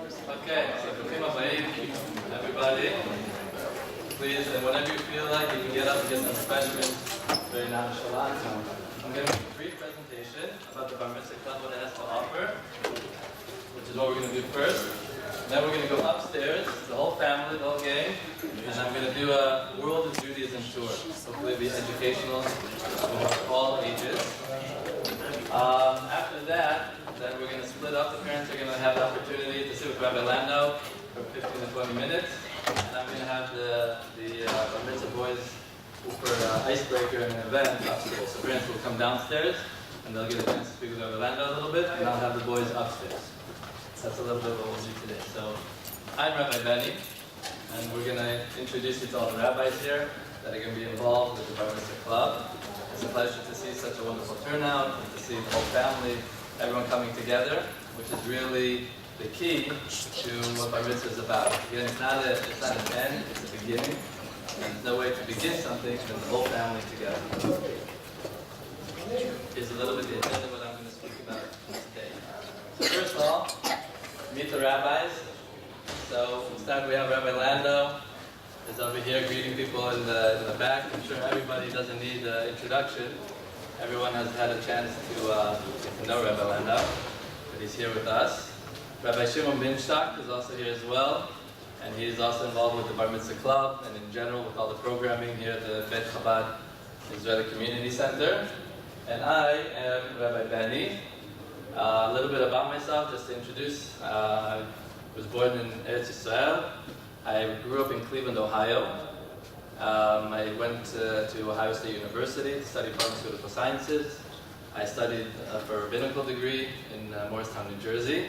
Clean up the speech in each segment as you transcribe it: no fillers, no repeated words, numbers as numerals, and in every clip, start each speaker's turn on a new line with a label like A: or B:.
A: Okay, so Bruchim Habayim, everybody. Please, and whenever you feel like, you can get up and get some refreshment. Very nonchalant. I'm going to make a brief presentation about the Bar Mitzvah Club, what it has to offer, which is what we're going to do first. Then we're going to go upstairs, the whole family, the whole gang, and I'm going to do a World of Judaism tour. Hopefully it'll be educational for all ages. After that, then we're going to split up. The parents are going to have the opportunity to sit with Rabbi Lando for 15 to 20 minutes. And I'm going to have the Bar Mitzvah boys for an icebreaker and an event upstairs. So parents will come downstairs and they'll get a chance to speak with Rabbi Lando a little bit, and I'll have the boys upstairs. That's a little bit what we'll do today. So I'm Rabbi Benny, and we're going to introduce you to all the rabbis here that are going to be involved with the Bar Mitzvah Club. It's a pleasure to see such a wonderful turnout, and to see the whole family, everyone coming together, which is really the key to what Bar Mitzvah is about. Again, it's not an end, it's a beginning. And there's no way to begin something than the whole family together. Here's a little bit the agenda of what I'm going to speak about today. So first of all, meet the rabbis. So instead we have Rabbi Lando is over here greeting people in the back. I'm sure everybody doesn't need an introduction. Everyone has had a chance to get to know Rabbi Lando, but he's here with us. Rabbi Shimon Binstock is also here as well, and he's also involved with the Bar Mitzvah Club and in general with all the programming here at the Chabad Israeli Community Center. And I am Rabbi Benny. A little bit about myself, just to introduce. I was born in Eretz Yisrael. I grew up in Cleveland, Ohio. I went to Ohio State University to study pharmaceutical sciences. I studied for a rabbinical degree in Morristown, New Jersey.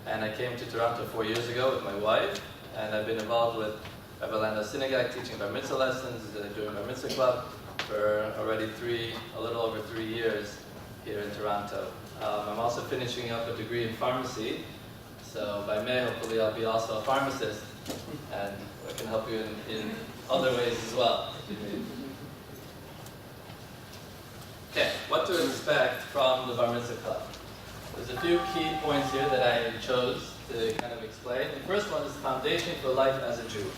A: And I came to Toronto 4 years ago with my wife. And I've been involved with Rabbi Lando's Synagogue, teaching Bar Mitzvah lessons, doing Bar Mitzvah Club for already a little over 3 years here in Toronto. I'm also finishing up a degree in pharmacy. So by May, hopefully I'll be also a pharmacist. And I can help you in other ways as well. Okay, what to expect from the Bar Mitzvah Club? There's a few key points here that I chose to kind of explain. The first one is the foundation for life as a Jew.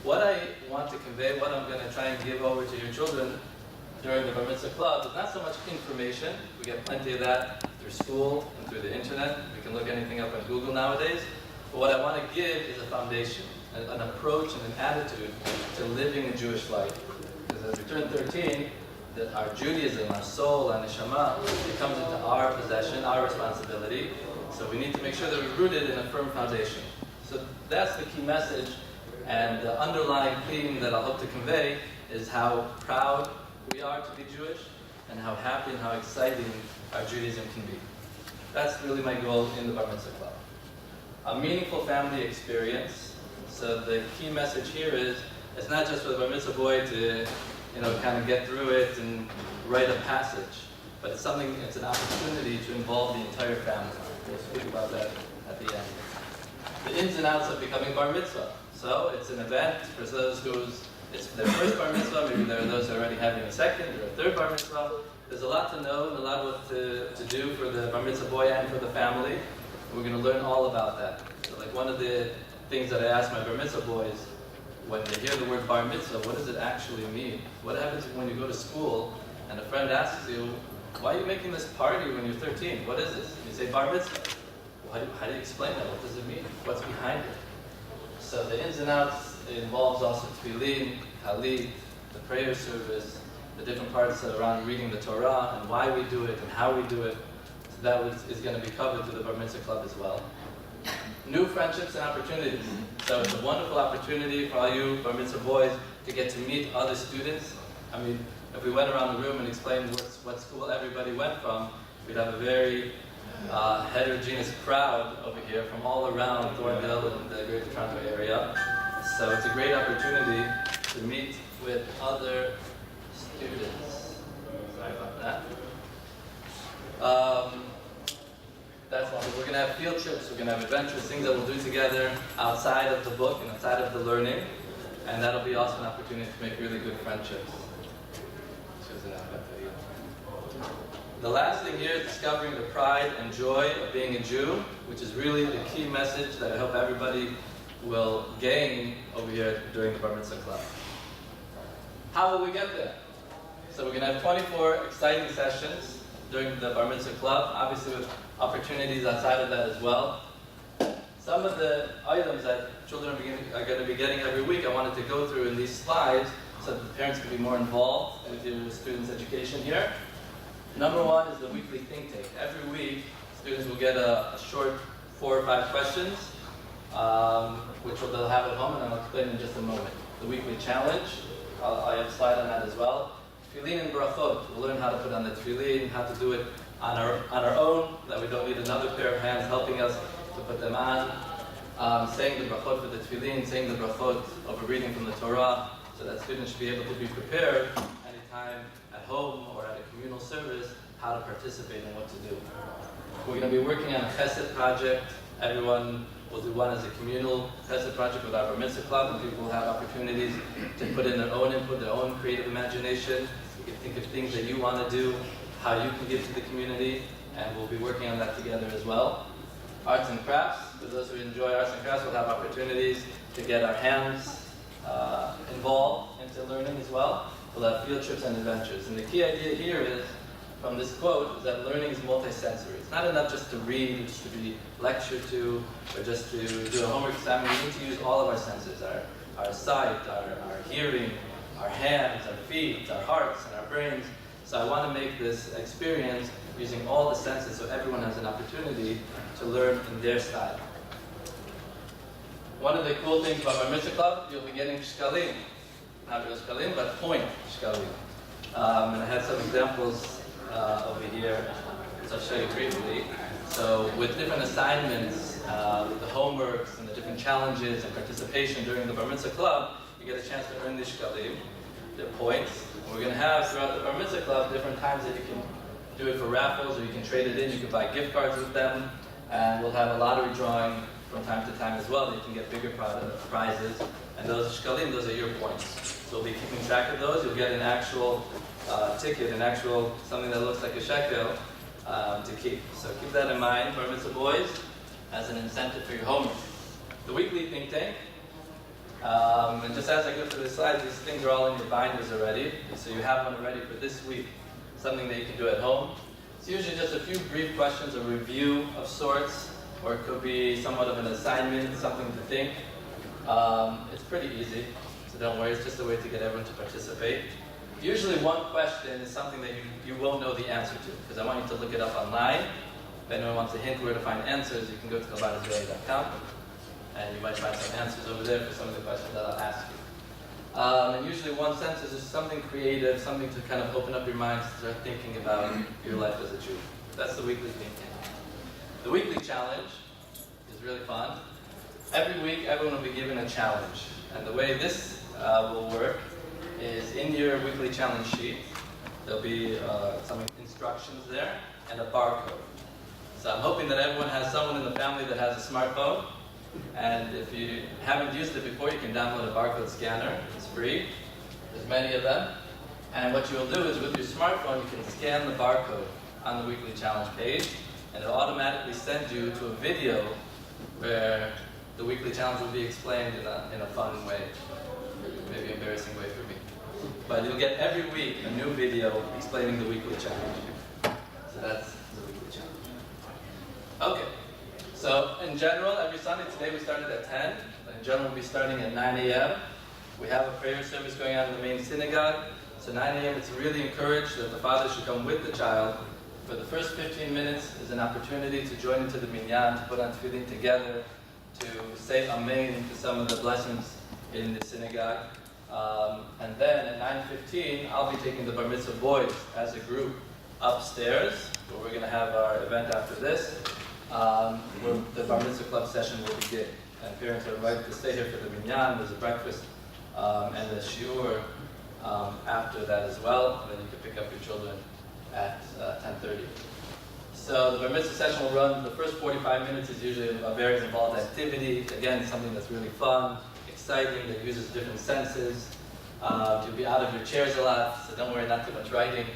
A: What I want to convey, what I'm going to try and give over to your children during the Bar Mitzvah Club is not so much information. We get plenty of that through school and through the internet. We can look anything up on Google nowadays. But what I want to give is a foundation, an approach and an attitude to living a Jewish life. Because as we turn 13, that our Judaism, our soul, our neshama, it comes into our possession, our responsibility. So we need to make sure that we're rooted in a firm foundation. So that's the key message, and the underlying theme that I hope to convey is how proud we are to be Jewish, and how happy and how exciting our Judaism can be. That's really my goal in the Bar Mitzvah Club. A meaningful family experience. So the key message here is, it's not just for the Bar Mitzvah boy to, kind of get through it and write a passage, but it's an opportunity to involve the entire family. We'll speak about that at the end. The ins and outs of becoming Bar Mitzvah. So it's an event for those it's their first Bar Mitzvah, maybe there are those who are already having a second or a third Bar Mitzvah. There's a lot to know and a lot what to do for the Bar Mitzvah boy and for the family. We're going to learn all about that. So like one of the things that I ask my Bar Mitzvah boys, when they hear the word Bar Mitzvah, what does it actually mean? What happens when you go to school and a friend asks you, why are you making this party when you're 13? What is this? And you say Bar Mitzvah. How do you explain that? What does it mean? What's behind it? So the ins and outs, it involves also tefillin, talit, the prayer service, the different parts around reading the Torah, and why we do it and how we do it. So that is going to be covered through the Bar Mitzvah Club as well. New friendships and opportunities. So it's a wonderful opportunity for all you Bar Mitzvah boys to get to meet other students. I mean, if we went around the room and explained what school everybody went from, we'd have a very heterogeneous crowd over here from all around Thornhill and the Greater Toronto area. So it's a great opportunity to meet with other students. Sorry about that. That's one. We're going to have field trips, we're going to have adventures, things that we'll do together outside of the book and outside of the learning. And that'll be also an opportunity to make really good friendships. The last thing here is discovering the pride and joy of being a Jew, which is really the key message that I hope everybody will gain over here during the Bar Mitzvah Club. How will we get there? So we're going to have 24 exciting sessions during the Bar Mitzvah Club, obviously with opportunities outside of that as well. Some of the items that children are going to be getting every week, I wanted to go through in these slides so that the parents can be more involved with your students' education here. Number one is the weekly think tank. Every week, students will get a short 4 or 5 questions, which they'll have at home, and I'll explain in just a moment. The weekly challenge, I have a slide on that as well. Tefillin and brachot, we'll learn how to put on the tefillin, how to do it on our own, that we don't need another pair of hands helping us to put them on. Saying the brachot for the tefillin, saying the brachot of a reading from the Torah, so that students should be able to be prepared anytime at home or at a communal service, how to participate and what to do. We're going to be working on a chesed project. Everyone will do one as a communal chesed project with our Bar Mitzvah Club, and people will have opportunities to put in their own input, their own creative imagination. You can think of things that you want to do, how you can give to the community, and we'll be working on that together as well. Arts and crafts, for those who enjoy arts and crafts, we'll have opportunities to get our hands involved into learning as well. We'll have field trips and adventures. And the key idea here is, from this quote, is that learning is multisensory. It's not enough just to read, or just to be lectured to, or just to do a homework assignment. We need to use all of our senses, our sight, our hearing, our hands, our feet, our hearts, and our brains. So I want to make this experience using all the senses so everyone has an opportunity to learn in their style. One of the cool things about our Mitzvah Club, you'll be getting shkalim. Not real shkalim, but point shkalim. And I had some examples over here, which I'll show you briefly. So with different assignments, with the homeworks and the different challenges and participation during the Bar Mitzvah Club, you get a chance to earn the shkalim, the points. And we're going to have throughout the Bar Mitzvah Club different times that you can do it for raffles, or you can trade it in. You can buy gift cards with them, and we'll have a lottery drawing from time to time as well. That you can get bigger prizes, and those shkalim, those are your points. So we'll be keeping track of those. You'll get an actual ticket, something that looks like a shekel to keep. So keep that in mind, Bar Mitzvah boys, as an incentive for your homework. The weekly think tank. And just as I go through the slides, these things are all in your binders already. So you have one already for this week, something that you can do at home. It's usually just a few brief questions, a review of sorts, or it could be somewhat of an assignment, something to think. It's pretty easy, so don't worry, it's just a way to get everyone to participate. Usually one question is something that you won't know the answer to, because I want you to look it up online. If anyone wants a hint where to find answers, you can go to chabadisraeli.com, and you might find some answers over there for some of the questions that I'll ask you. And usually one sentence is something creative, something to kind of open up your mind to start thinking about your life as a Jew. That's the weekly thinking. The weekly challenge is really fun. Every week, everyone will be given a challenge. And the way this will work is in your weekly challenge sheet, there'll be some instructions there and a barcode. So I'm hoping that everyone has someone in the family that has a smartphone. And if you haven't used it before, you can download a barcode scanner. It's free. There's many of them. And what you'll do is with your smartphone, you can scan the barcode on the weekly challenge page, and it'll automatically send you to a video where the weekly challenge will be explained in a fun way, maybe embarrassing way for me. But you'll get every week a new video explaining the weekly challenge. So that's the weekly challenge. Okay. So in general, every Sunday, today we started at 10. In general, we'll be starting at 9 a.m. We have a prayer service going on in the main synagogue. So 9 a.m. it's really encouraged that the father should come with the child. For the first 15 minutes is an opportunity to join into the minyan, to put on tefillin together, to say amen to some of the blessings in the synagogue. And then at 9:15, I'll be taking the Bar Mitzvah boys as a group upstairs, where we're going to have our event after this. Where the Bar Mitzvah Club session will begin. And parents are invited to stay here for the minyan. There's a breakfast and a shiur after that as well. And then you can pick up your children at 10:30. So the Bar Mitzvah session will run, the first 45 minutes is usually a very involved activity. Again, something that's really fun, exciting, that uses different senses. You'll be out of your chairs a lot, so don't worry, not too much writing.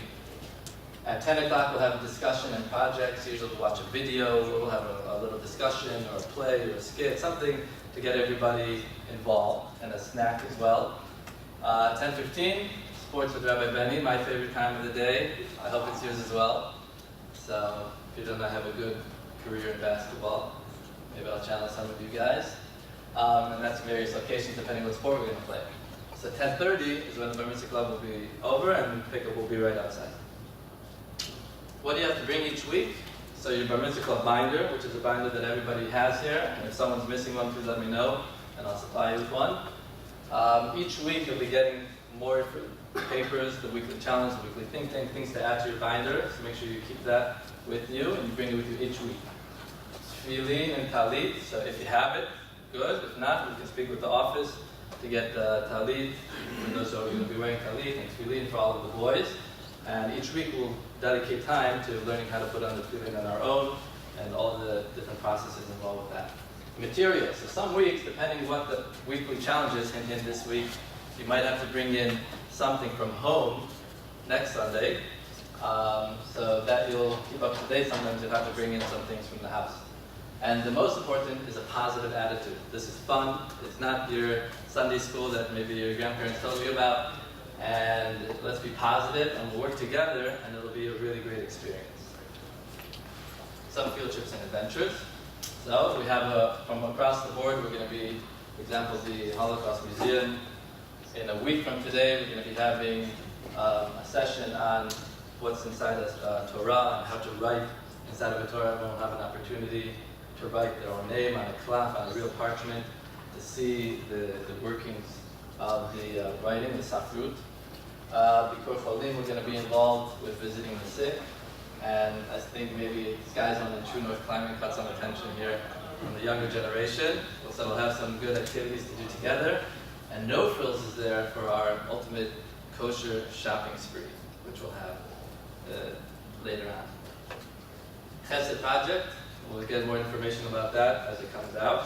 A: At 10 o'clock, we'll have a discussion and projects. Usually we'll watch a video, we'll have a little discussion or a play or a skit, something to get everybody involved, and a snack as well. 10:15, sports with Rabbi Benny, my favorite time of the day. I hope it's yours as well. So if you don't have a good career in basketball, maybe I'll challenge some of you guys. And that's various locations depending on what sport we're going to play. So 10:30 is when the Bar Mitzvah Club will be over and pickup will be right outside. What do you have to bring each week? So your Bar Mitzvah Club binder, which is a binder that everybody has here. And if someone's missing one, please let me know and I'll supply you with one. Each week you'll be getting more papers, the weekly challenge, the weekly think tank, things to add to your binder. So make sure you keep that with you and you bring it with you each week. Tefillin and talit, so if you have it, good. If not, we can speak with the office to get the talit. For those who are going to be wearing talit and tefillin for all of the boys. And each week we'll dedicate time to learning how to put on the tefillin on our own and all the different processes involved with that. Materials. So some weeks, depending what the weekly challenges in this week, you might have to bring in something from home next Sunday. So that you'll keep up to date. Sometimes you'll have to bring in some things from the house. And the most important is a positive attitude. This is fun. It's not your Sunday school that maybe your grandparents told you about. And let's be positive and we'll work together and it'll be a really great experience. Some field trips and adventures. So we have from across the board, we're going to be, for example, the Holocaust Museum. In a week from today, we're going to be having a session on what's inside a Torah and how to write inside of a Torah. Everyone will have an opportunity to write their own name on a cloth, on a real parchment, to see the workings of the writing, the safrut. Before Cholim, we're going to be involved with visiting the sick. And I think maybe Skies on the True North Climbing caught some attention here from the younger generation. So we'll have some good activities to do together. And No Frills is there for our ultimate kosher shopping spree, which we'll have later on. Chesed project, we'll get more information about that as it comes out.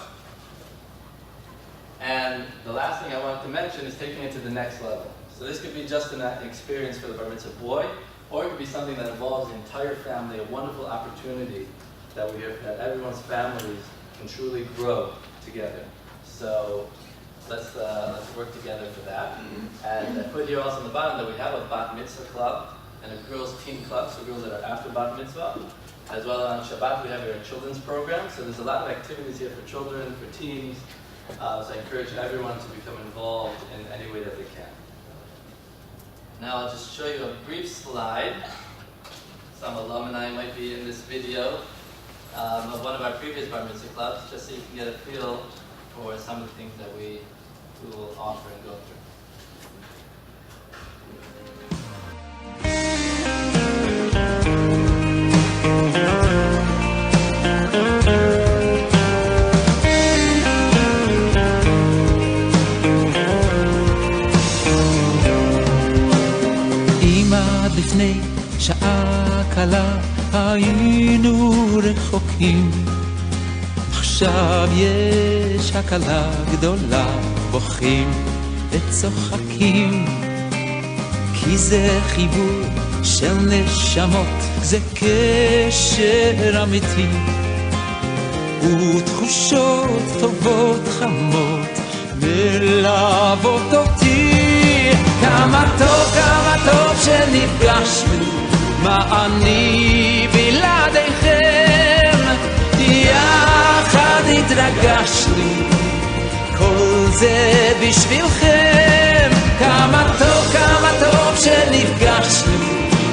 A: And the last thing I wanted to mention is taking it to the next level. So this could be just an experience for the Bar Mitzvah boy, or it could be something that involves the entire family, a wonderful opportunity that that everyone's families can truly grow together. So let's work together for that. And I put here also on the bottom that we have a Bat Mitzvah club and a girls' team club, so girls that are after Bat Mitzvah. As well on Shabbat we have our children's program, so there's a lot of activities here for children, for teens. So I encourage everyone to become involved in any way that they can. Now I'll just show you a brief slide. Some alumni might be in this video of one of our previous Bar Mitzvah clubs, just so you can get a feel for some of the things that we will offer and go through.
B: לפני שעה קלה היינו רחוקים, עכשיו יש הקלה גדולה, בוכים וצוחקים, כי זה חיבור של נשמות, זה קשר אמיתי, ותחושות טובות חמות מלוות אותי. כמה טוב שנפגשנו, מה אני בלעדיכם, יחד התרגשנו, כל זה בשבילכם. כמה טוב שנפגשנו,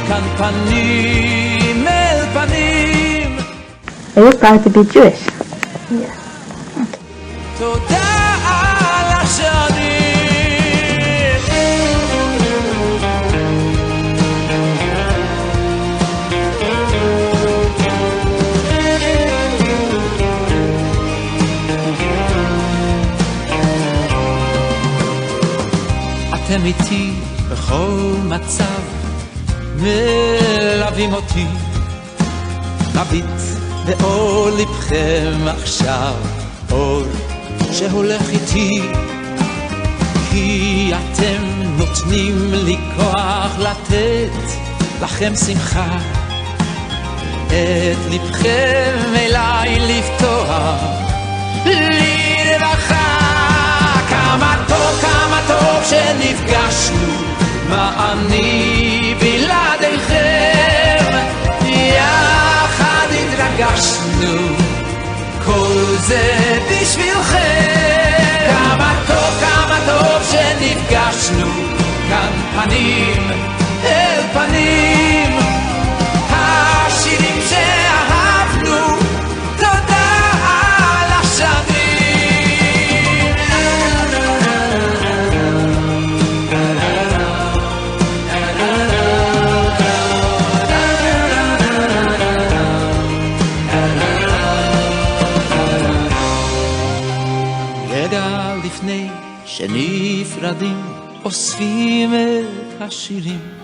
B: כאן פנים אל פנים.
C: Are you proud to be Jewish? Yes.
B: תודה על השנים. אתם איתי בכל מצב, מלווים אותי, מביט באור לבכם עכשיו, אור שהולך איתי, כי אתם נותנים לי כוח לתת לכם שמחה, את לבכם אליי לפתוח, לרווחה. כמה טוב שנפגשנו, מה אני בלעדיכם, יחד התרגשנו, כל זה בשבילכם. כמה טוב שנפגשנו, כאן פנים אל פנים, השירים שאהבנו, תודה על השנים. רגע לפני שנפרדים, אוספים את השירים.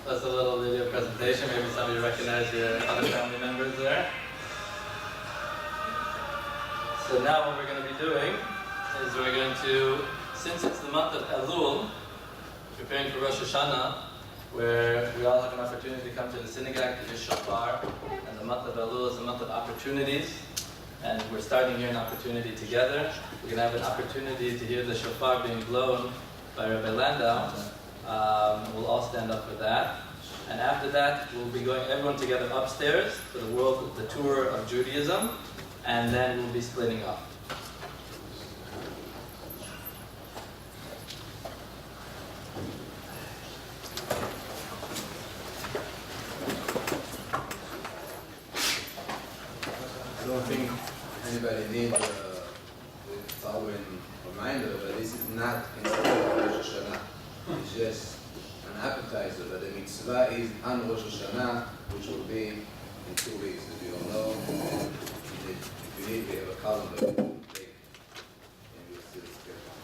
A: That's a little video presentation. Maybe some of you recognize your other family members there. So now what we're going to be doing is we're going to, since it's the month of Elul, preparing for Rosh Hashanah, where we all have an opportunity to come to the synagogue to hear shofar, and the month of Elul is a month of opportunities, and we're starting here an opportunity together. We're going to have an opportunity to hear the shofar being blown by Rabbi Landau. We'll all stand up for that. And after that, we'll be going everyone together upstairs for the tour of Judaism, and then we'll be splitting up.
D: I don't think anybody needs the following reminder, but this is not instead of Rosh Hashanah. It's just an appetizer, but the mitzvah is on Rosh Hashanah, which will be in 2 weeks. If you don't know, if you need, we have a calendar you can take, and you'll see the schedule.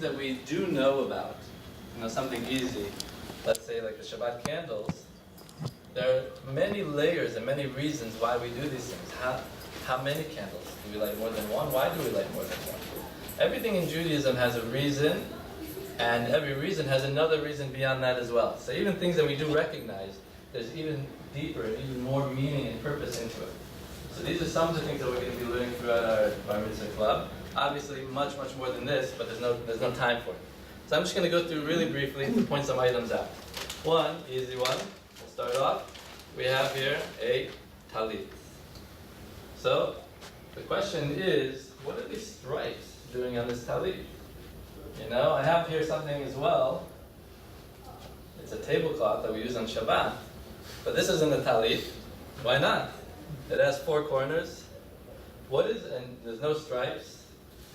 A: That we do know about, something easy, let's say like the Shabbat candles, there are many layers and many reasons why we do these things. How many candles? Do we light more than one? Why do we light more than one? Everything in Judaism has a reason, and every reason has another reason beyond that as well. So even things that we do recognize, there's even deeper and even more meaning and purpose into it. So these are some of the things that we're going to be learning throughout our Bar Mitzvah Club. Obviously, much more than this, but there's no time for it. So I'm just going to go through really briefly to point some items out. One, easy one. We'll start off. We have here a talit. So the question is, what are these stripes doing on this talit? I have here something as well. It's a tablecloth that we use on Shabbat, but this isn't a talit. Why not? It has 4 corners. And there's no stripes.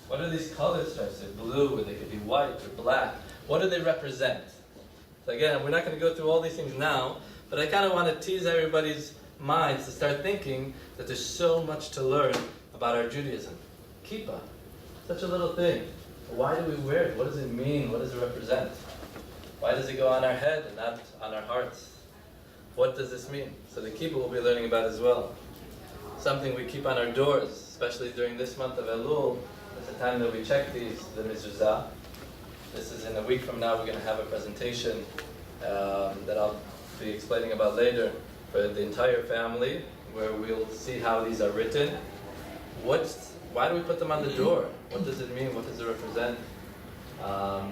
A: What are these colored stripes? They're blue, or they could be white or black. What do they represent? So again, we're not going to go through all these things now, but I kind of want to tease everybody's minds to start thinking that there's so much to learn about our Judaism. Kippah, such a little thing. Why do we wear it? What does it mean? What does it represent? Why does it go on our head and not on our hearts? What does this mean? So the kippah we'll be learning about as well. Something we keep on our doors, especially during this month of Elul. It's the time that we check the Mitzvah. This is in a week from now. We're going to have a presentation that I'll be explaining about later for the entire family, where we'll see how these are written. What why do we put them on the door? What does it mean? What does it represent?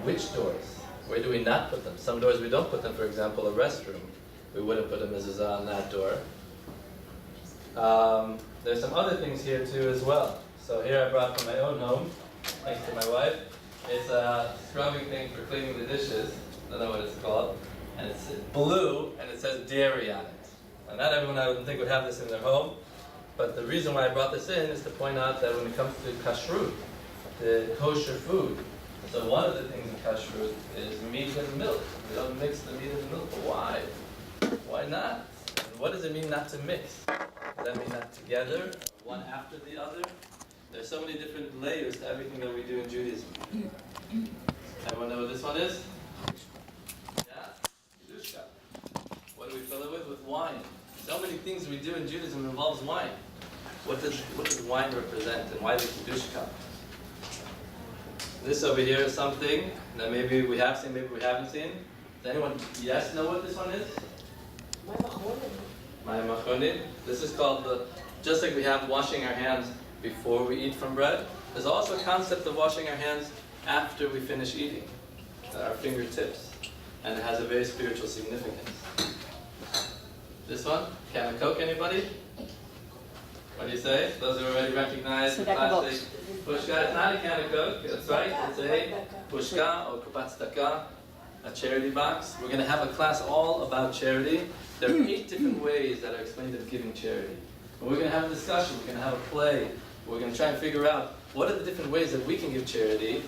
A: Which doors? Where do we not put them? Some doors we don't put them. For example, a restroom. We wouldn't put a mezuzah on that door. There's some other things here too as well. So here I brought from my own home, thanks to my wife. It's a scrubbing thing for cleaning the dishes. I don't know what it's called. And it's blue, and it says dairy on it. And not everyone, I don't think, would have this in their home. But the reason why I brought this in is to point out that when it comes to kashrut, the kosher food, so one of the things in kashrut is meat and milk. We don't mix the meat and the milk. But why? Why not? And what does it mean not to mix? Does that mean not together, one after the other? There's so many different layers to everything that we do in Judaism. Everyone know what this one is? Yeah? Kedushka. What do we fill it with? With wine. So many things we do in Judaism involves wine. What does wine represent, and why the Kedushka? This over here is something that maybe we have seen, maybe we haven't seen. Does anyone know what this one is? My machonin. This is called just like we have washing our hands before we eat from bread, there's also a concept of washing our hands after we finish eating, at our fingertips, and it has a very spiritual significance. This one, can of Coke, anybody? What do you say? Those who already recognize the classic pushka. It's not a can of Coke, that's right. It's a pushka or kupat tzedakah, a charity box. We're going to have a class all about charity. There are 8 different ways that are explained of giving charity. And we're going to have a discussion, we're going to have a play. We're going to try and figure out what are the different ways that we can give charity,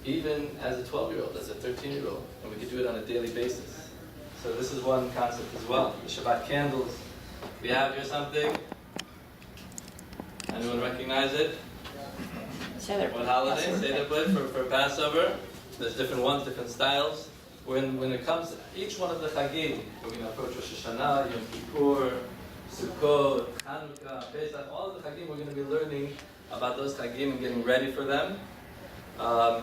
A: even as a 12-year-old, as a 13-year-old, and we can do it on a daily basis. So this is one concept as well. The Shabbat candles. We have here something. Anyone recognize it? What holiday? Seder bread for Passover. There's different ones, different styles. When it comes to each one of the Chagim, we're going to approach Rosh Hashanah, Yom Kippur, Sukkot, Hanukkah, Pesach, all of the Chagim, we're going to be learning about those Chagim and getting ready for them.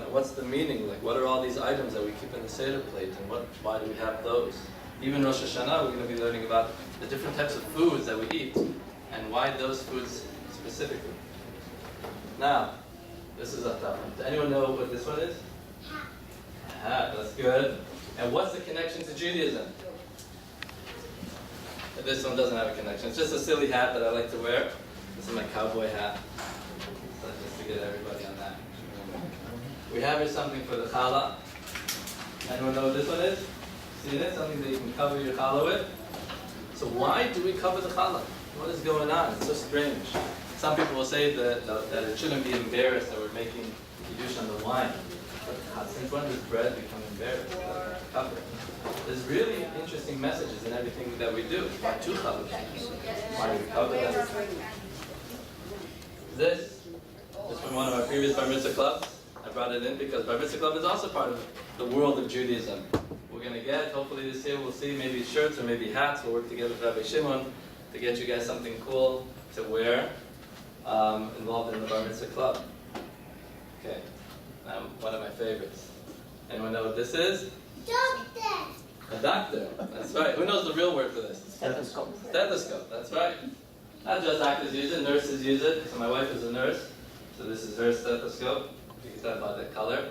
A: What's the meaning? Like, what are all these items that we keep in the Seder plate, and why do we have those? Even Rosh Hashanah, we're going to be learning about the different types of foods that we eat, and why those foods specifically. Now, this is a tough one. Does anyone know what this one is? Hat. That's good. And what's the connection to Judaism? This one doesn't have a connection. It's just a silly hat that I like to wear. This is my cowboy hat. So just to get everybody on that. We have here something for the challah. Anyone know what this one is? See it? Something that you can cover your challah with. So why do we cover the challah? What is going on? It's so strange. Some people will say that it shouldn't be embarrassed that we're making kiddush on the wine. But since when does bread become embarrassed? Cover it. There's really interesting messages in everything that we do. Why to cover it? Why do we cover that? This is from one of our previous Bar Mitzvah clubs. I brought it in because Bar Mitzvah club is also part of the world of Judaism. We're going to get, hopefully this year, we'll see maybe shirts or maybe hats. We'll work together with Rabbi Shimon to get you guys something cool to wear involved in the Bar Mitzvah club. Okay, now one of my favorites. Anyone know what this is?
E: Doctor!
A: A doctor, that's right. Who knows the real word for this?
C: Stethoscope.
A: Stethoscope, that's right. Not just doctors use it, nurses use it. So my wife is a nurse, so this is her stethoscope. You can tell about the color.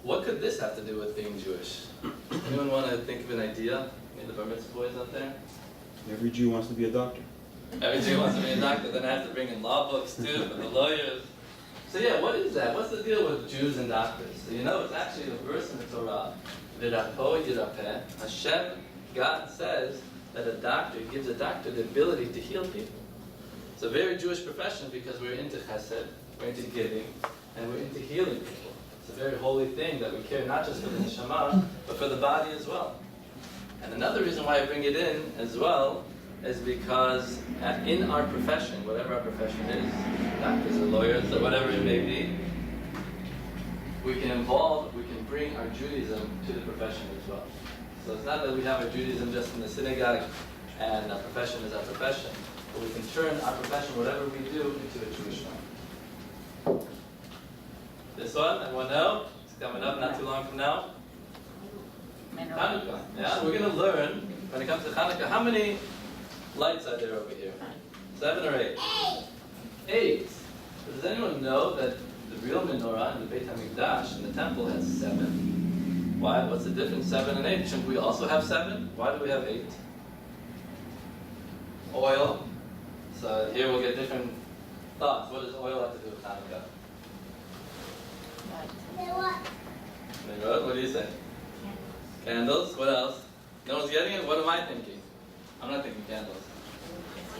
A: What could this have to do with being Jewish? Anyone want to think of an idea? Any of the Bar Mitzvah boys out there?
F: Every Jew wants to be a doctor.
A: Every Jew wants to be a doctor, then I have to bring in law books too for the lawyers. So yeah, what is that? What's the deal with Jews and doctors? So you know, it's actually a verse in the Torah. V'rapo yirapeh. Hashem, God says that a doctor gives a doctor the ability to heal people. It's a very Jewish profession because we're into chesed, we're into giving, and we're into healing people. It's a very holy thing that we care not just for the neshama, but for the body as well. And another reason why I bring it in as well is because in our profession, whatever our profession is, doctors or lawyers or whatever it may be, we can bring our Judaism to the profession as well. So it's not that we have our Judaism just in the synagogue and our profession is our profession, but we can turn our profession, whatever we do, into a Jewish one. This one, everyone know? It's coming up not too long from now. Hanukkah. Yeah, we're going to learn, when it comes to Hanukkah, how many lights are there over here? 7 or 8? 8. But does anyone know that the real menorah in the Beit HaMikdash in the temple has 7? Why? What's the difference, 7 and 8? Shouldn't we also have 7? Why do we have 8? Oil. So here we'll get different thoughts. What does oil have to do with Hanukkah? What do you say? Candles. What else? No one's getting it? What am I thinking? I'm not thinking candles.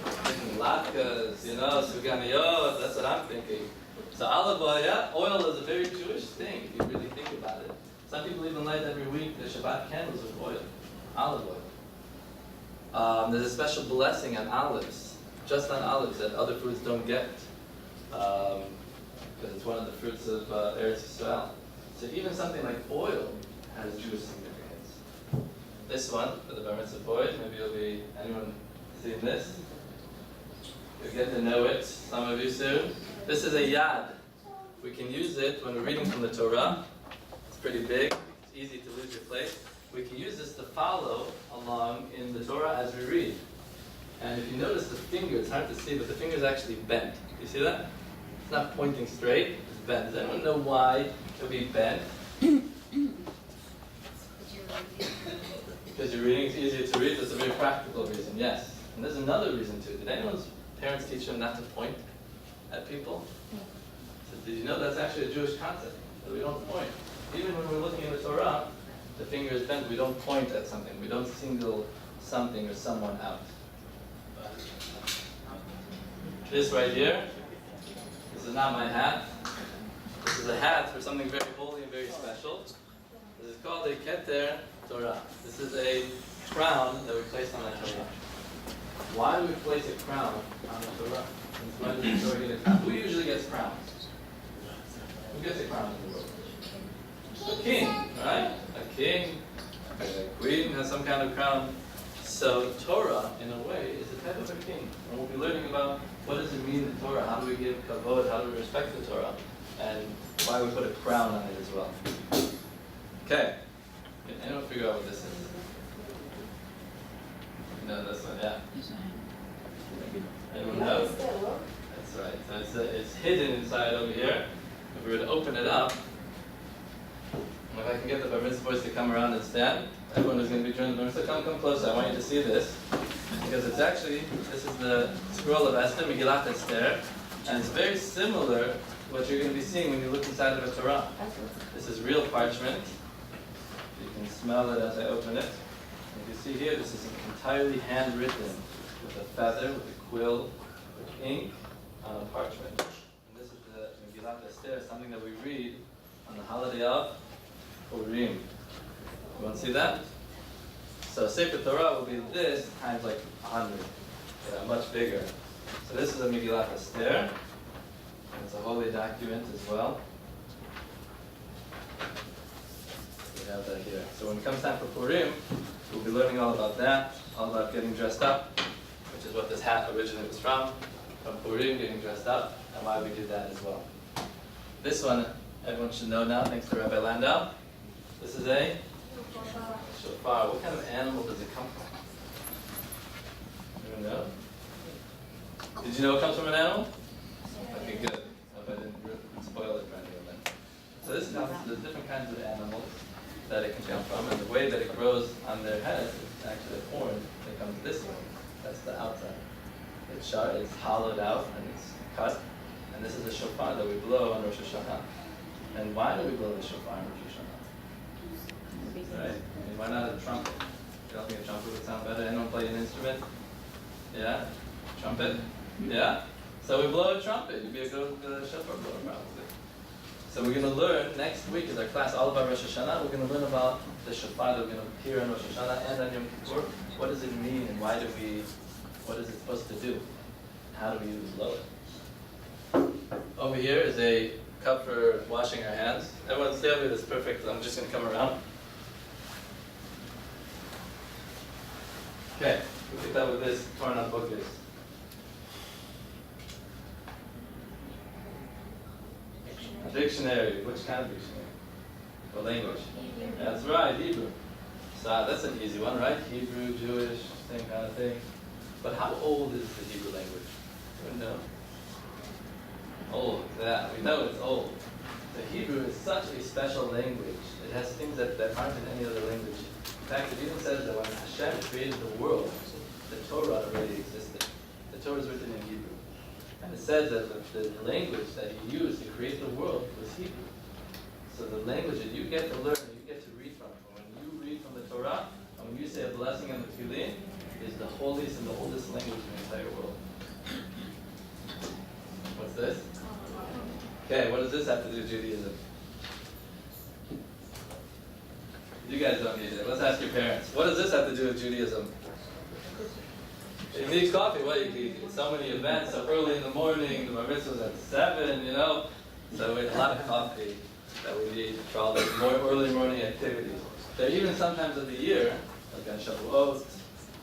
A: I'm thinking latkes, suganiyot. That's what I'm thinking. So olive oil, yeah, oil is a very Jewish thing if you really think about it. Some people even light every week the Shabbat candles with oil, olive oil. There's a special blessing on olives, just on olives, that other fruits don't get, because it's one of the fruits of Eretz Yisrael. So even something like oil has Jewish significance. This one, for the Bar Mitzvah boys, maybe anyone seen this? You'll get to know it, some of you soon. This is a yad. We can use it when we're reading from the Torah. It's pretty big, it's easy to lose your place. We can use this to follow along in the Torah as we read. And if you notice the finger, it's hard to see, but the finger is actually bent. You see that? It's not pointing straight, it's bent. Does anyone know why it would be bent? Because you're reading, it's easier to read. That's a very practical reason, yes. And there's another reason too. Did anyone's parents teach them not to point at people? So did you know that's actually a Jewish concept, that we don't point? Even when we're looking in the Torah, the finger is bent, we don't point at something. We don't single something or someone out. This right here, this is not my hat. This is a hat for something very holy and very special. This is called a Keter Torah. This is a crown that we place on the Torah. Why do we place a crown on the Torah? Why does the Torah get a crown? Who usually gets crowns? Who gets a crown in the world? A king, right? A king, a queen has some kind of crown. So Torah, in a way, is a type of a king. And we'll be learning about what does it mean in Torah, how do we give kavod, how do we respect the Torah, and why we put a crown on it as well. Okay, can anyone figure out what this is? No, this one, yeah. Anyone know? That's right. So it's hidden inside over here. If we were to open it up, if I can get the Bar Mitzvah boys to come around and stand, everyone who's going to be joining the Bar Mitzvah, come closer. I want you to see this. Because it's actually, this is the scroll of Esther, Megillat Esther, and it's very similar to what you're going to be seeing when you look inside of a Torah. This is real parchment. You can smell it as I open it. And you see here, this is entirely handwritten with a feather, with a quill, with ink on a parchment. And this is the Megillat Esther, something that we read on the holiday of Purim. You want to see that? So Sefer Torah will be this times like 100, much bigger. So this is a Megillat Esther. It's a holy document as well. We have that here. So when it comes time for Purim, we'll be learning all about that, all about getting dressed up, which is what this hat originally was from Purim, getting dressed up, and why we did that as well. This one, everyone should know now, thanks to Rabbi Landau. This is a shofar. What kind of animal does it come from? Anyone know? Did you know it comes from an animal? Okay, good. I hope I didn't spoil it for anyone then. So this comes, there's different kinds of animals that it can come from, and the way that it grows on their heads is actually a horn that comes this way. That's the outside. It's hollowed out and it's cut, and this is a shofar that we blow on Rosh Hashanah. And why do we blow the shofar on Rosh Hashanah? Right? I mean, why not a trumpet? You don't think a trumpet would sound better? Anyone play an instrument? Yeah? Trumpet? Yeah? So we blow a trumpet. You'd be a good shofar blower probably. So we're going to learn, next week is our class all about Rosh Hashanah. We're going to learn about the shofar that we're going to hear on Rosh Hashanah and on Yom Kippur. What does it mean and what is it supposed to do? How do we blow it? Over here is a cup for washing our hands. Everyone stay over here, that's perfect. I'm just going to come around. Okay, we picked up with this torn up book is. A dictionary. Which kind of dictionary? What language? That's right, Hebrew. So that's an easy one, right? Hebrew, Jewish, same kind of thing. But how old is the Hebrew language? Anyone know? Old, yeah, we know it's old. The Hebrew is such a special language. It has things that aren't in any other language. In fact, it even says that when Hashem created the world, the Torah already existed. The Torah is written in Hebrew. And it says that the language that he used to create the world was Hebrew. So the language that you get to learn, you get to read from, when you read from the Torah, and when you say a blessing on the Tefillin, is the holiest and the oldest language in the entire world. What's this? Okay, what does this have to do with Judaism? You guys don't need it. Let's ask your parents. What does this have to do with Judaism? It needs coffee. Well, you so many events, so early in the morning, the bar mitzvah's at 7, you know? So we have a lot of coffee that we need for all those more early morning activities. There are even sometimes of the year, like on Shavuot,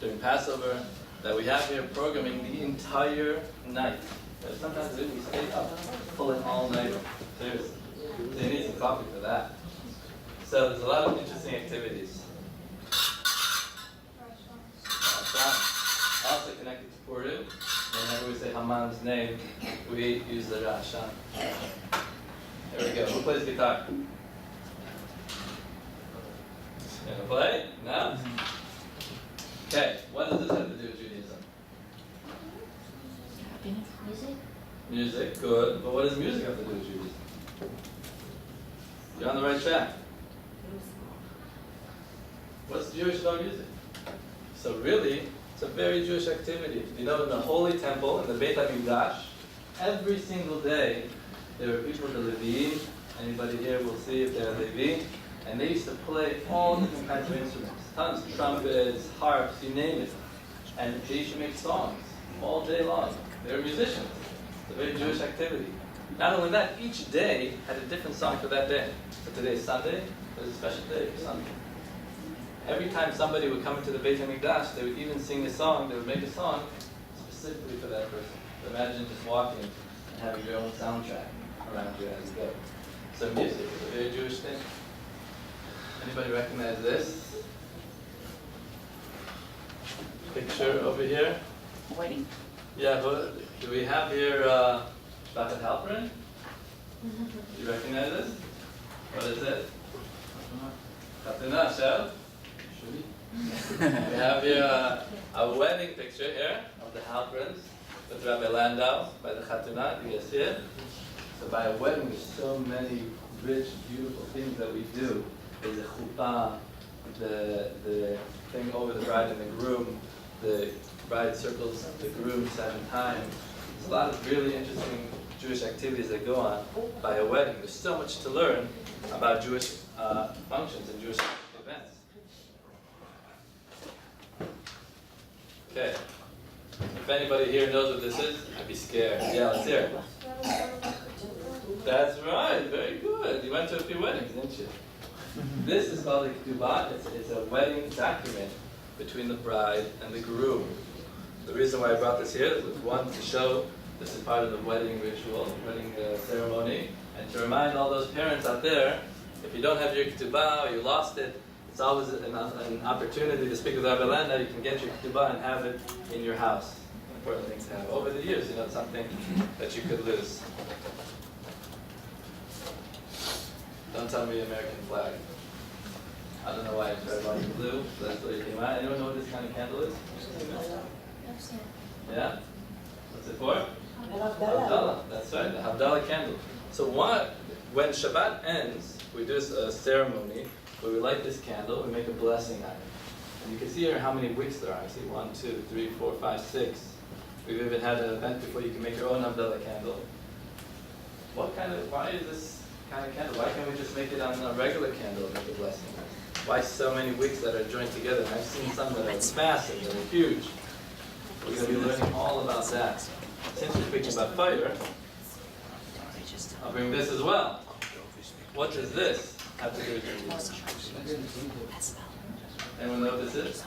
A: during Passover, that we have here programming the entire night. But sometimes we stay up, pulling all night. Seriously. So you need some coffee for that. So there's a lot of interesting activities. Also connected to Purim, whenever we say Haman's name, we use the Rashan. There we go. Who plays guitar? You gonna play? No? Okay, what does this have to do with Judaism?
E: Music?
A: Music, good. But what does music have to do with Judaism? You're on the right track. What's Jewish about music? So really, it's a very Jewish activity. You know, in the Holy Temple, in the Beit HaMikdash, every single day, there were people, the Leviim. Anybody here will see if they're Levi. And they used to play all different kinds of instruments. Tons of trumpets, harps, you name it. And they used to make songs all day long. They were musicians. It's a very Jewish activity. Not only that, each day had a different song for that day. So today's Sunday, there's a special day for Sunday. Every time somebody would come into the Beit HaMikdash, they would even sing a song, they would make a song specifically for that person. So imagine just walking and having your own soundtrack around you as you go. So music is a very Jewish thing. Anybody recognize this? Picture over here?
E: Wedding.
A: Yeah, do we have here Shvachat Halperin? Do you recognize this? What is it? Chatuna, Shel? We have here a wedding picture here of the Halperins with Rabbi Landau by the Chatuna. Do you guys see it? So by a wedding, there's so many rich, beautiful things that we do. There's a chuppah, the thing over the bride and the groom. The bride circles the groom 7 times. There's a lot of really interesting Jewish activities that go on by a wedding. There's so much to learn about Jewish functions and Jewish events. Okay. If anybody here knows what this is, I'd be scared. Yeah, let's hear it. That's right. Very good. You went to a few weddings, didn't you? This is called a ketubah. It's a wedding document between the bride and the groom. The reason why I brought this here was one, to show this is part of the wedding ritual, wedding ceremony, and to remind all those parents out there, if you don't have your ketubah or you lost it, it's always an opportunity to speak with Rabbi Landa. You can get your ketubah and have it in your house. Important thing to have. Over the years, you know, it's something that you could lose. Don't tell me American flag. I don't know why it's red, white, and blue. So that's what it came out. Anyone know what this kind of candle is? Yeah? What's it for? Havdalah. That's right, the Havdalah candle. So when Shabbat ends, we do a ceremony where we light this candle, we make a blessing on it. And you can see here how many wicks there are. I see 1, 2, 3, 4, 5, 6. We've even had an event before you can make your own Havdalah candle. Why is this kind of candle? Why can't we just make it on a regular candle and make a blessing? Why so many wicks that are joined together? And I've seen some that are massive, that are huge. We're going to be learning all about that. Since we're speaking about fire, I'll bring this as well. What does this have to do with Judaism? Anyone know what this is?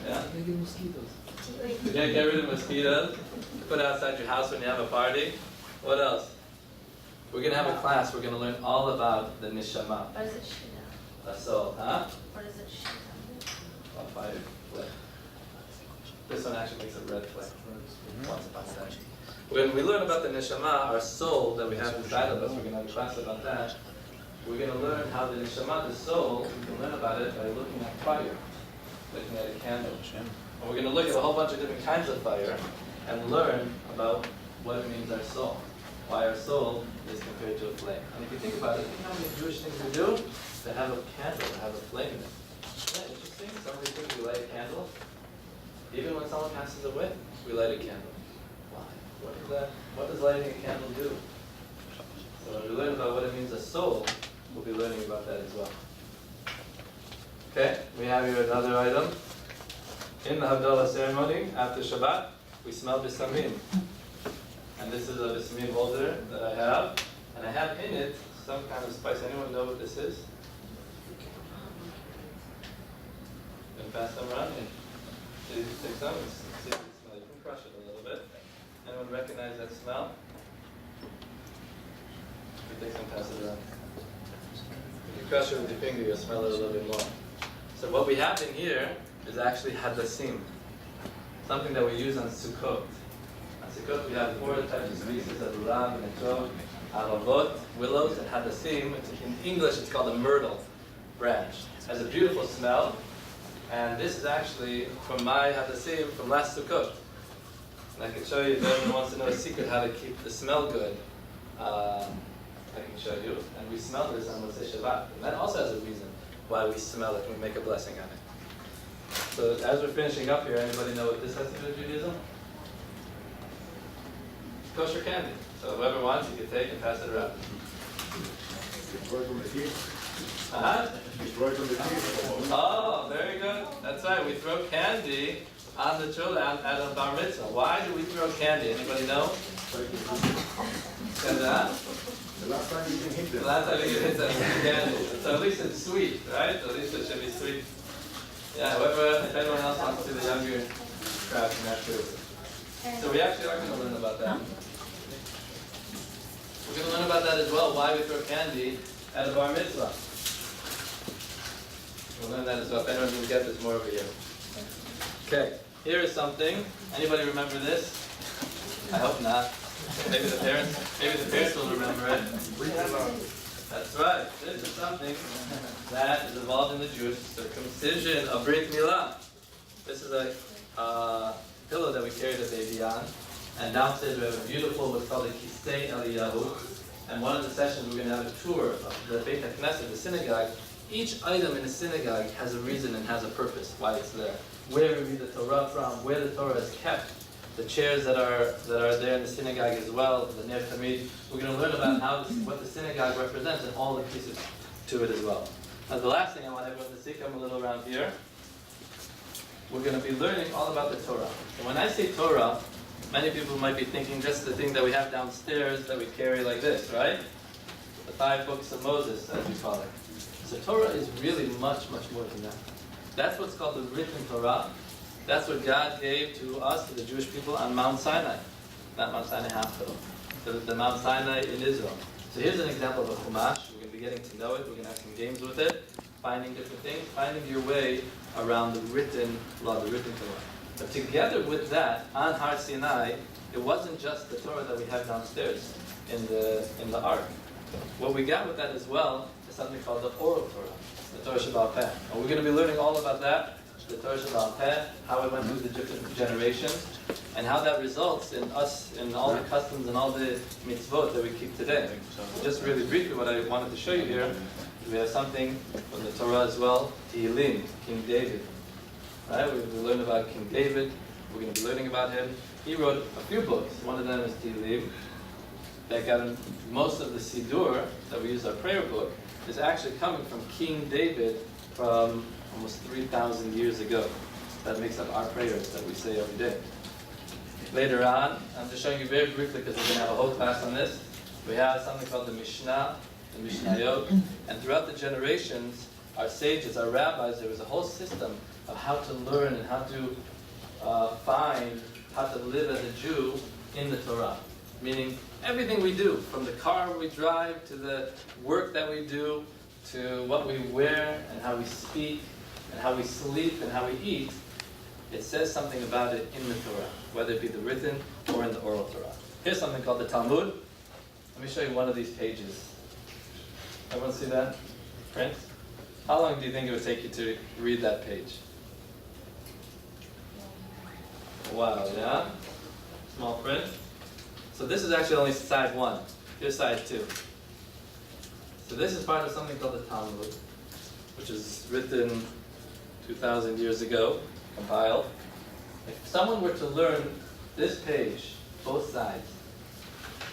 A: Yeah? You can't get rid of mosquitoes. Put it outside your house when you have a party. What else? We're going to have a class. We're going to learn all about the neshama.
E: What is it? Shida.
A: The soul, huh?
E: What is it? Shida.
A: A fire flame. This one actually makes a red flame. Once upon a time. When we learn about the neshama, our soul that we have inside of us, we're going to have a class about that. We're going to learn how the neshama, the soul, we can learn about it by looking at fire, looking at a candle. And we're going to look at a whole bunch of different kinds of fire and learn about what it means our soul, why our soul is compared to a flame. And if you think about it, think how many Jewish things we do that have a candle, that have a flame in it. Isn't that interesting? Somebody thinks we light a candle. Even when someone passes away, we light a candle. Why? What does lighting a candle do? So when we learn about what it means a soul, we'll be learning about that as well. Okay, we have here another item. In the Havdalah ceremony, after Shabbat, we smell bisamim. And this is a bisamim holder that I have. And I have in it some kind of spice. Anyone know what this is? Can pass them around? Yeah. Take some and see if it smells. You can crush it a little bit. Anyone recognize that smell? If you take some, pass it around. If you crush it with your finger, you'll smell it a little bit more. So what we have in here is actually hadassim, something that we use on Sukkot. On Sukkot we have 4 types of species of ulam, netrog, alavot, willows, and hadassim. In English it's called a myrtle branch. It has a beautiful smell, and this is actually from my hadassim from last Sukkot. And I can show you, if anyone wants to know a secret how to keep the smell good, I can show you. And we smell this on Motzei Shabbat. And that also has a reason why we smell it and we make a blessing on it. So as we're finishing up here, anybody know what this has to do with Judaism? Kosher candy. So whoever wants, you can take and pass it around. Uh-huh. Oh, very good. That's right. We throw candy on the children at a bar mitzvah. Why do we throw candy? Anybody know? Because
F: The last time you can hit them.
A: the last time you can hit them with candy. So at least it's sweet, right? At least it should be sweet. Yeah, however, if anyone else wants to do the younger crowd, that's true. So we actually are going to learn about that. We're going to learn about that as well, why we throw candy at a bar mitzvah. We'll learn that as well. If anyone didn't get this, more over here. Okay, here is something. Anybody remember this? I hope not. Maybe the parents will remember it. That's right. This is something that is involved in the Jewish circumcision of Brit Milah. This is a pillow that we carry the baby on. And downstairs we have a beautiful, what's called a Kisei Eliyahu. And one of the sessions we're going to have a tour of the Beit HaKnesset, the synagogue. Each item in the synagogue has a reason and has a purpose, why it's there. Where we read the Torah from, where the Torah is kept. The chairs that are there in the synagogue as well, the Ner Tamid. We're going to learn about what the synagogue represents and all the pieces to it as well. Now the last thing I want everyone to see, come a little around here. We're going to be learning all about the Torah. And when I say Torah, many people might be thinking just the thing that we have downstairs that we carry like this, right? The 5 books of Moses, as we call it. So Torah is really much, much more than that. That's what's called the written Torah. That's what God gave to us, to the Jewish people, on Mount Sinai. Not Mount Sinai Hospital. The Mount Sinai in Israel. So here's an example of a Chumash. We're going to be getting to know it. We're going to have some games with it. Finding different things. Finding your way around the written law, the written Torah. But together with that, on Har Sinai, it wasn't just the Torah that we have downstairs in the Ark. What we got with that as well is something called the oral Torah, the Torah Sheba'al Peh. And we're going to be learning all about that. The Torah Sheba'al Peh, how it went through the different generations, and how that results in us, in all the customs and all the mitzvot that we keep today. So just really briefly, what I wanted to show you here, we have something from the Torah as well, Tehillim, King David. Right? We learn about King David. We're going to be learning about him. He wrote a few books. One of them is Tehillim. That got in most of the Siddur that we use our prayer book is actually coming from King David from almost 3,000 years ago. That makes up our prayers that we say every day. Later on, I'm just showing you very briefly because we're going to have a whole class on this. We have something called the Mishnah, the Mishnayot, and throughout the generations, our sages, our rabbis, there was a whole system of how to learn and how to find how to live as a Jew in the Torah. Meaning everything we do, from the car we drive to the work that we do, to what we wear and how we speak and how we sleep and how we eat, it says something about it in the Torah, whether it be the written or in the oral Torah. Here's something called the Talmud. Let me show you one of these pages. Everyone see that print? How long do you think it would take you to read that page? Wow, yeah? Small print. So this is actually only side 1. Here's side 2. So this is part of something called the Talmud, which is written 2,000 years ago, compiled. If someone were to learn this page, both sides,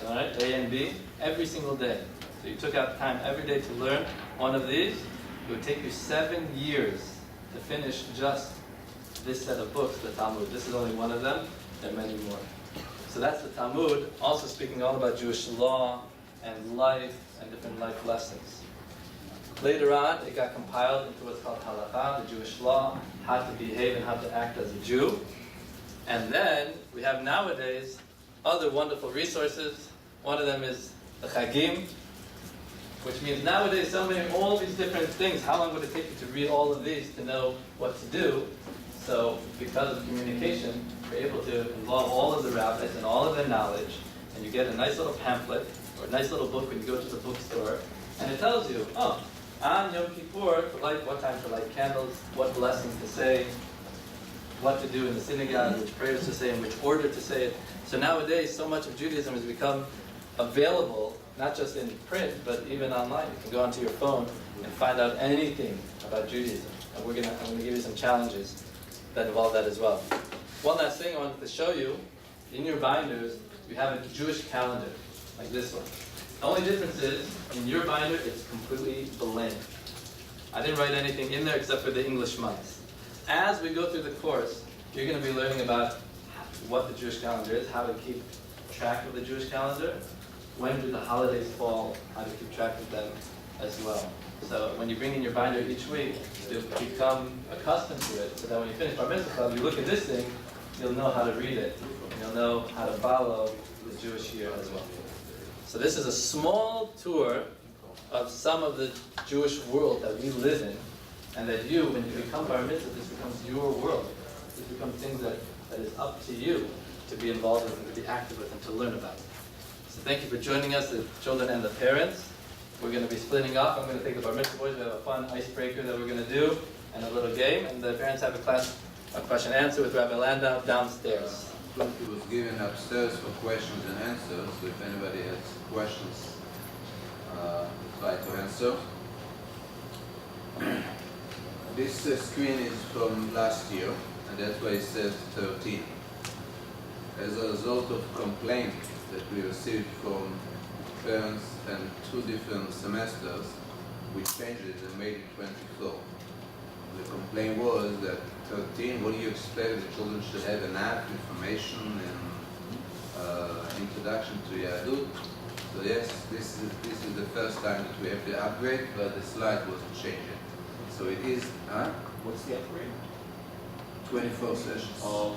A: all right, A and B, every single day, so you took out time every day to learn one of these, it would take you 7 years to finish just this set of books, the Talmud. This is only one of them. There are many more. So that's the Talmud, also speaking all about Jewish law and life and different life lessons. Later on, it got compiled into what's called halakha, the Jewish law, how to behave and how to act as a Jew. And then we have nowadays other wonderful resources. One of them is the Chagim, which means nowadays so many, all these different things. How long would it take you to read all of these to know what to do? So because of communication, you're able to involve all of the rabbis and all of their knowledge, and you get a nice little pamphlet or a nice little book when you go to the bookstore, and it tells you, oh, on Yom Kippur, to light, what time to light candles, what blessings to say, what to do in the synagogue, which prayers to say, in which order to say it. So nowadays, so much of Judaism has become available, not just in print, but even online. You can go onto your phone and find out anything about Judaism. And I'm going to give you some challenges that involve that as well. One last thing I wanted to show you. In your binders, you have a Jewish calendar, like this one. The only difference is, in your binder, it's completely blank. I didn't write anything in there except for the English months. As we go through the course, you're going to be learning about what the Jewish calendar is, how to keep track of the Jewish calendar, when do the holidays fall, how to keep track of them as well. So when you bring in your binder each week, you'll become accustomed to it, so that when you finish Bar Mitzvah Club, you look at this thing, you'll know how to read it, and you'll know how to follow the Jewish year as well. So this is a small tour of some of the Jewish world that we live in, and that you, when you become Bar Mitzvah, this becomes your world. This becomes things that is up to you to be involved with and to be active with and to learn about. So thank you for joining us, the children and the parents. We're going to be splitting off. I'm going to take the Bar Mitzvah boys. We have a fun icebreaker that we're going to do, and a little game. And the parents have a question and answer with Rabbi Landau downstairs.
D: It was given upstairs for questions and answers. So if anybody has questions, try to answer. This screen is from last year, and that's why it says 13. As a result of complaints that we received from parents and 2 different semesters, we changed it and made it 24. The complaint was that 13, what do you expect? The children should have enough information and introduction to Yahadut. So yes, this is the first time that we have the upgrade, but the slide wasn't changing. So it is,
F: What's the upgrade?
D: 24 sessions.
F: Oh.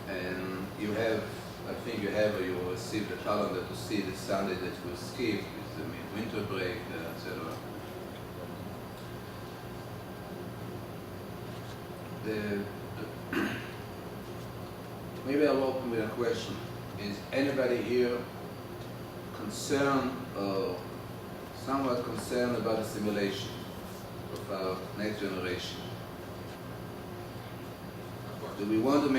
D: And you have, I think you have, or you will receive the calendar to see the Sunday that will skip with the winter break, etc. Maybe I'll open with a question. Is anybody here concerned or somewhat concerned about the simulation of our next generation? Do we want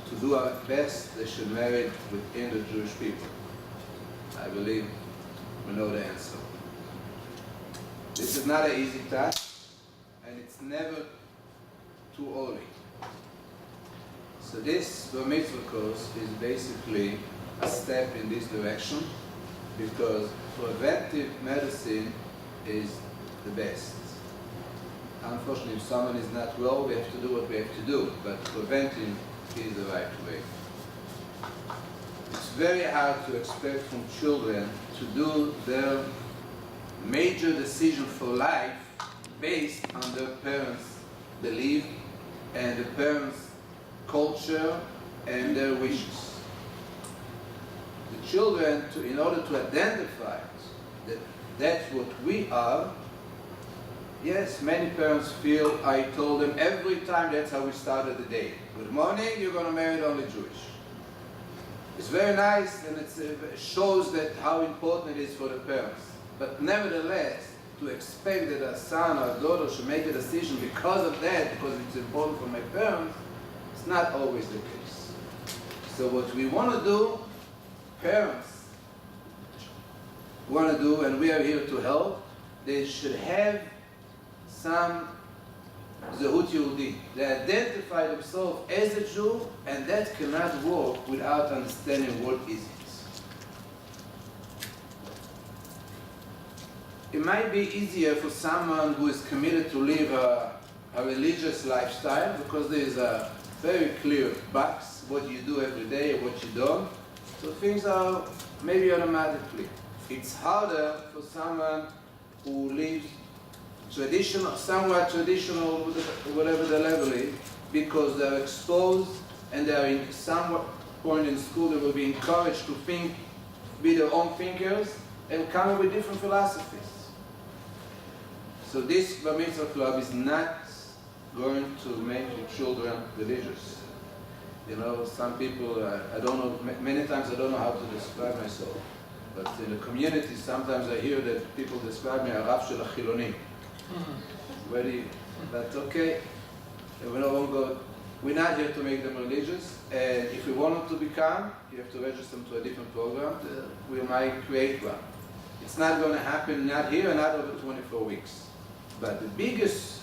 D: to do our best they should marry within the Jewish people? I believe we know the answer. This is not an easy task, and it's never too early. So this Bar Mitzvah course is basically a step in this direction, because preventive medicine is the best. Unfortunately, if someone is not well, we have to do what we have to do, but preventing is the right way. It's very hard to expect from children to do their major decision for life based on their parents' belief and the parents' culture and their wishes. The children, in order to identify that that's what we are, yes, many parents feel I told them every time that's how we started the day. Good morning, you're going to marry only Jewish. It's very nice, and it shows that how important it is for the parents. But nevertheless, to expect that a son or a daughter should make a decision because of that, because it's important for my parents, it's not always the case. So what we want to do, parents want to do, and we are here to help, they should have some Zehut Yehudi. They identify themselves as a Jew, and that cannot work without understanding what is it. It might be easier for someone who is committed to live a religious lifestyle, because there is a very clear box, what you do every day and what you don't. So things are maybe automatically. It's harder for someone who lives traditional, somewhat traditional, whatever the level is, because they're exposed and they're in some point in school they will be encouraged to think, be their own thinkers, and come up with different philosophies. So this Bar Mitzvah Club is not going to make your children religious. You know, some people, I don't know, many times I don't know how to describe myself, but in the community sometimes I hear that people describe me as Rav Shel HaChilonim. Very, but okay, we're not here to make them religious, and if we want them to become, you have to register them to a different program. We might create one. It's not going to happen, not here and not over 24 weeks. But the biggest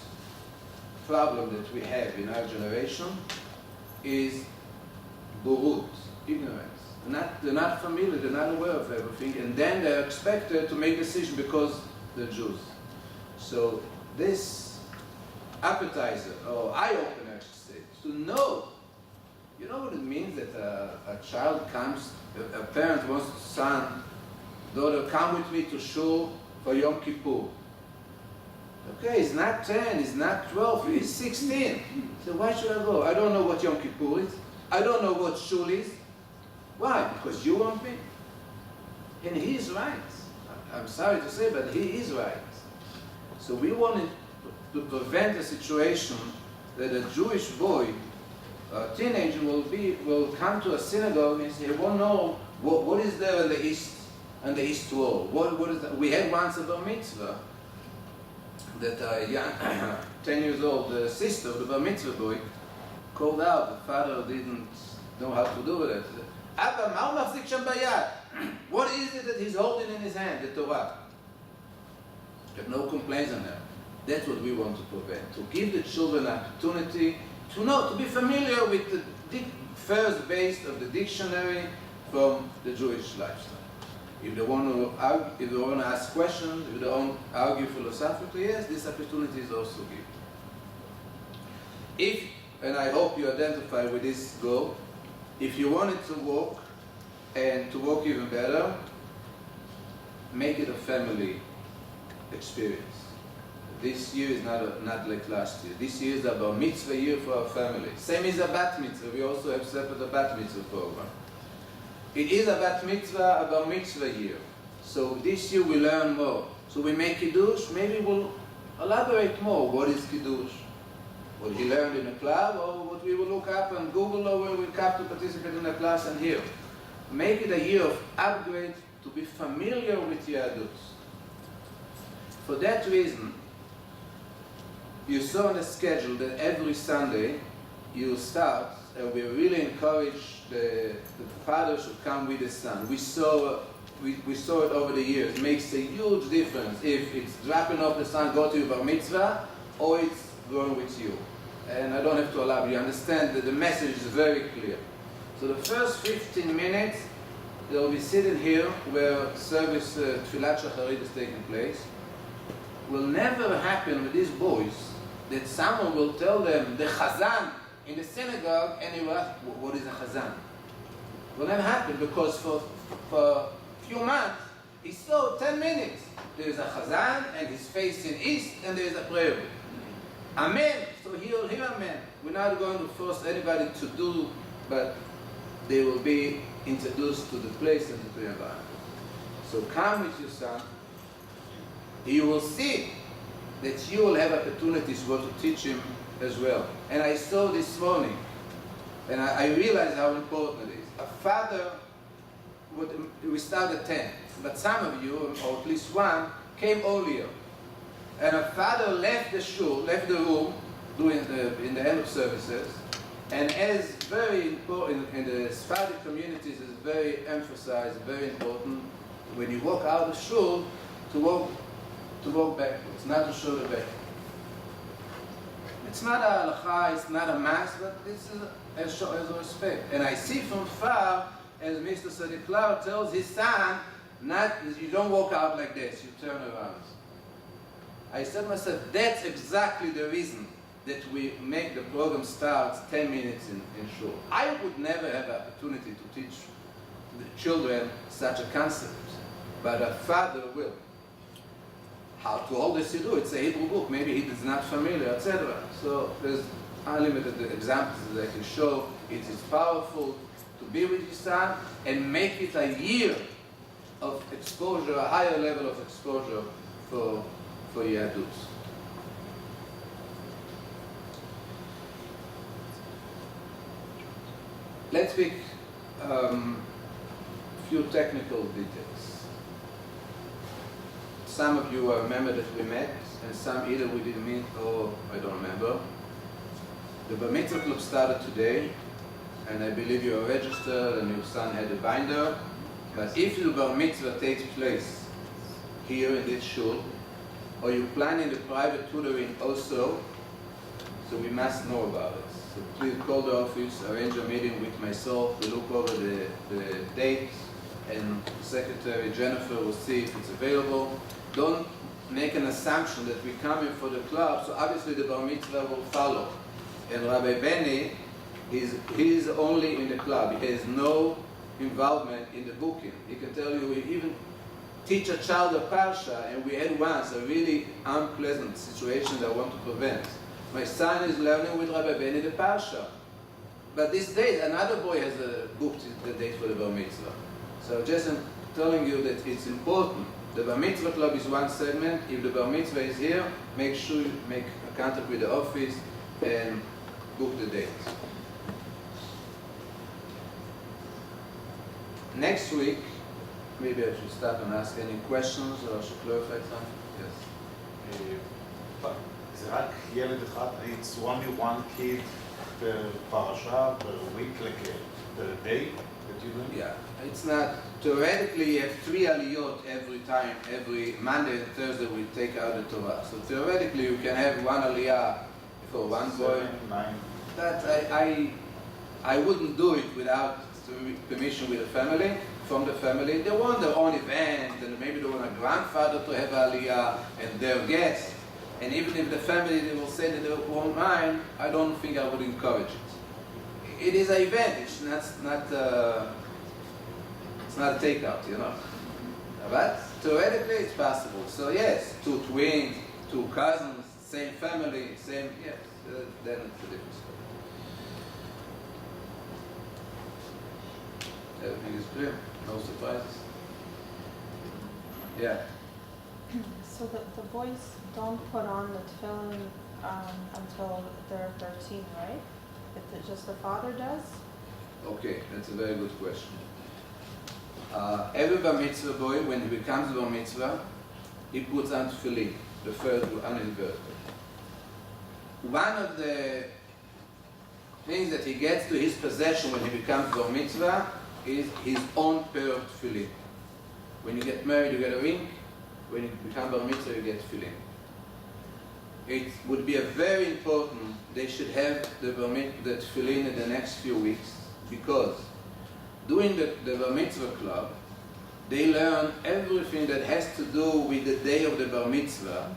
D: problem that we have in our generation is burut, ignorance. They're not familiar, they're not aware of everything, and then they're expected to make decisions because they're Jews. So this appetizer, or eye-opener, I should say, to know, you know what it means that a child comes, a parent wants to son, daughter, come with me to shul for Yom Kippur. Okay, he's not 10, he's not 12, he's 16. So why should I go? I don't know what Yom Kippur is. I don't know what shul is. Why? Because you want me? And he's right. I'm sorry to say, but he is right. So we wanted to prevent a situation that a Jewish boy, a teenager, will come to a synagogue and say, he won't know what is there on the east wall. What is that? We had once a bar mitzvah that a young, 10 years old sister of the bar mitzvah boy called out. The father didn't know how to do with it. Abba, ma hu machzik shem bayad? What is it that he's holding in his hand, the Torah? There are no complaints on that. That's what we want to prevent. To give the children an opportunity to know, to be familiar with the first base of the dictionary from the Jewish lifestyle. If they want to argue, if they want to ask questions, if they want to argue philosophically, yes, this opportunity is also given. If, and I hope you identify with this goal, if you want it to work, and to work even better, make it a family experience. This year is not like last year. This year is a bar mitzvah year for our family. Same as a bat mitzvah. We also have separate bat mitzvah program. It is a bat mitzvah, a bar mitzvah year. So this year we learn more. So we make kiddush. Maybe we'll elaborate more. What is kiddush? What he learned in a club, or what we will look up on Google, or when we come to participate in a class and hear. Make it a year of upgrade to be familiar with Yahadut. For that reason, you saw on the schedule that every Sunday you start, and we really encourage the father should come with the son. We saw it over the years. It makes a huge difference if it's dropping off the son, go to your bar mitzvah, or it's going with you. And I don't have to elaborate. You understand that the message is very clear. So the first 15 minutes, they'll be sitting here where service Tfilat Shacharit is taking place. Will never happen with these boys that someone will tell them the Chazan in the synagogue, and they will ask, what is a Chazan? Will never happen, because for a few months, he saw 10 minutes. There is a Chazan, and he's facing east, and there is a prayer. Amen. So he'll hear amen. We're not going to force anybody to do, but they will be introduced to the place and to the environment. So come with your son. You will see that you will have opportunities to teach him as well. And I saw this morning, and I realized how important it is. A father we start at 10, but some of you, or at least one, came earlier. And a father left the shul, left the room, in the end of services, and as very important in the Sephardic communities is very emphasized, very important, when you walk out of shul, to walk backwards, not to show the back. It's not a halacha, it's not a mass, but this is as a respect. And I see from far, as Mr. Sadiklar tells his son, you don't walk out like this, you turn around. I said to myself, that's exactly the reason that we make the program start 10 minutes in shul. I would never have the opportunity to teach the children such a concept, but a father will. How to hold this you do? It's a Hebrew book, maybe he is not familiar, etc. So there's unlimited examples that I can show. It is powerful to be with your son and make it a year of exposure, a higher level of exposure for Yadus. Let's pick a few technical details. Some of you remember that we met, and some either we didn't meet or I don't remember. The Bar Mitzvah Club started today, and I believe you are registered and your son had a binder. But if the Bar Mitzvah takes place here in this shul, or you plan in the private tutoring also, so we must know about it. So please call the office, arrange a meeting with myself, we look over the dates, and Secretary Jennifer will see if it's available. Don't make an assumption that we're coming for the club, so obviously the Bar Mitzvah will follow. And Rabbi Benny, he's only in the club. He has no involvement in the booking. He can tell you, we even teach a child a parsha, and we had once a really unpleasant situation that I want to prevent. My son is learning with Rabbi Benny the parsha. But these days, another boy has booked the date for the Bar Mitzvah. So just I'm telling you that it's important. The Bar Mitzvah Club is one segment. If the Bar Mitzvah is here, make sure you make a contact with the office and book the date. Next week, maybe I should start and ask any questions or I should clarify something. Yes.
F: זה רק ילד אחד, it's only one kid per parasha, per week, like per day that you do?
D: Yeah, it's not, theoretically you have 3 aliyot every time, every Monday and Thursday we take out the Torah. So theoretically you can have 1 aliyah for one boy.
F: 7, 9.
D: That I wouldn't do it without permission with the family, from the family. They want their own event, and maybe they want a grandfather to have aliyah and their guests. And even if the family they will say that they won't mind, I don't think I would encourage it. It is an event. It's not a takeout, you know. But theoretically, it's possible. So yes, 2 twins, 2 cousins, same family, same yes. Then it's a different story. Everything is clear. No surprises. Yeah.
G: So the boys don't put on the tefillin until they're 13, right? Just the father does?
D: Okay, that's a very good question. Every bar mitzvah boy, when he becomes bar mitzvah, he puts on tefillin, the first on his birthday. One of the things that he gets to his possession when he becomes bar mitzvah is his own pair of tefillin. When you get married, you get a ring. When you become bar mitzvah, you get tefillin. It would be a very important, they should have the tefillin in the next few weeks, because doing the bar mitzvah club, they learn everything that has to do with the day of the bar mitzvah,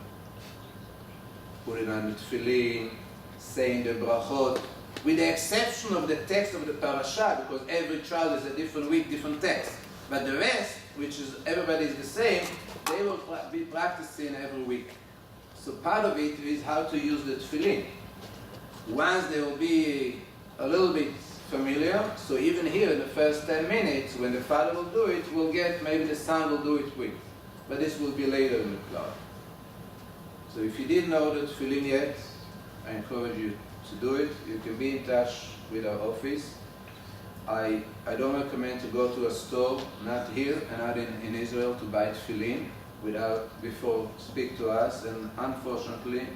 D: putting on the tefillin, saying the brachot, with the exception of the text of the parasha, because every child is a different week, different text. But the rest, which is everybody is the same, they will be practicing every week. So part of it is how to use the tefillin. Once they will be a little bit familiar, so even here in the first 10 minutes, when the father will do it, we'll get, maybe the son will do it with. But this will be later in the club. So if you didn't know the tefillin yet, I encourage you to do it. You can be in touch with our office. I don't recommend to go to a store, not here and not in Israel, to buy tefillin before speak to us. And unfortunately,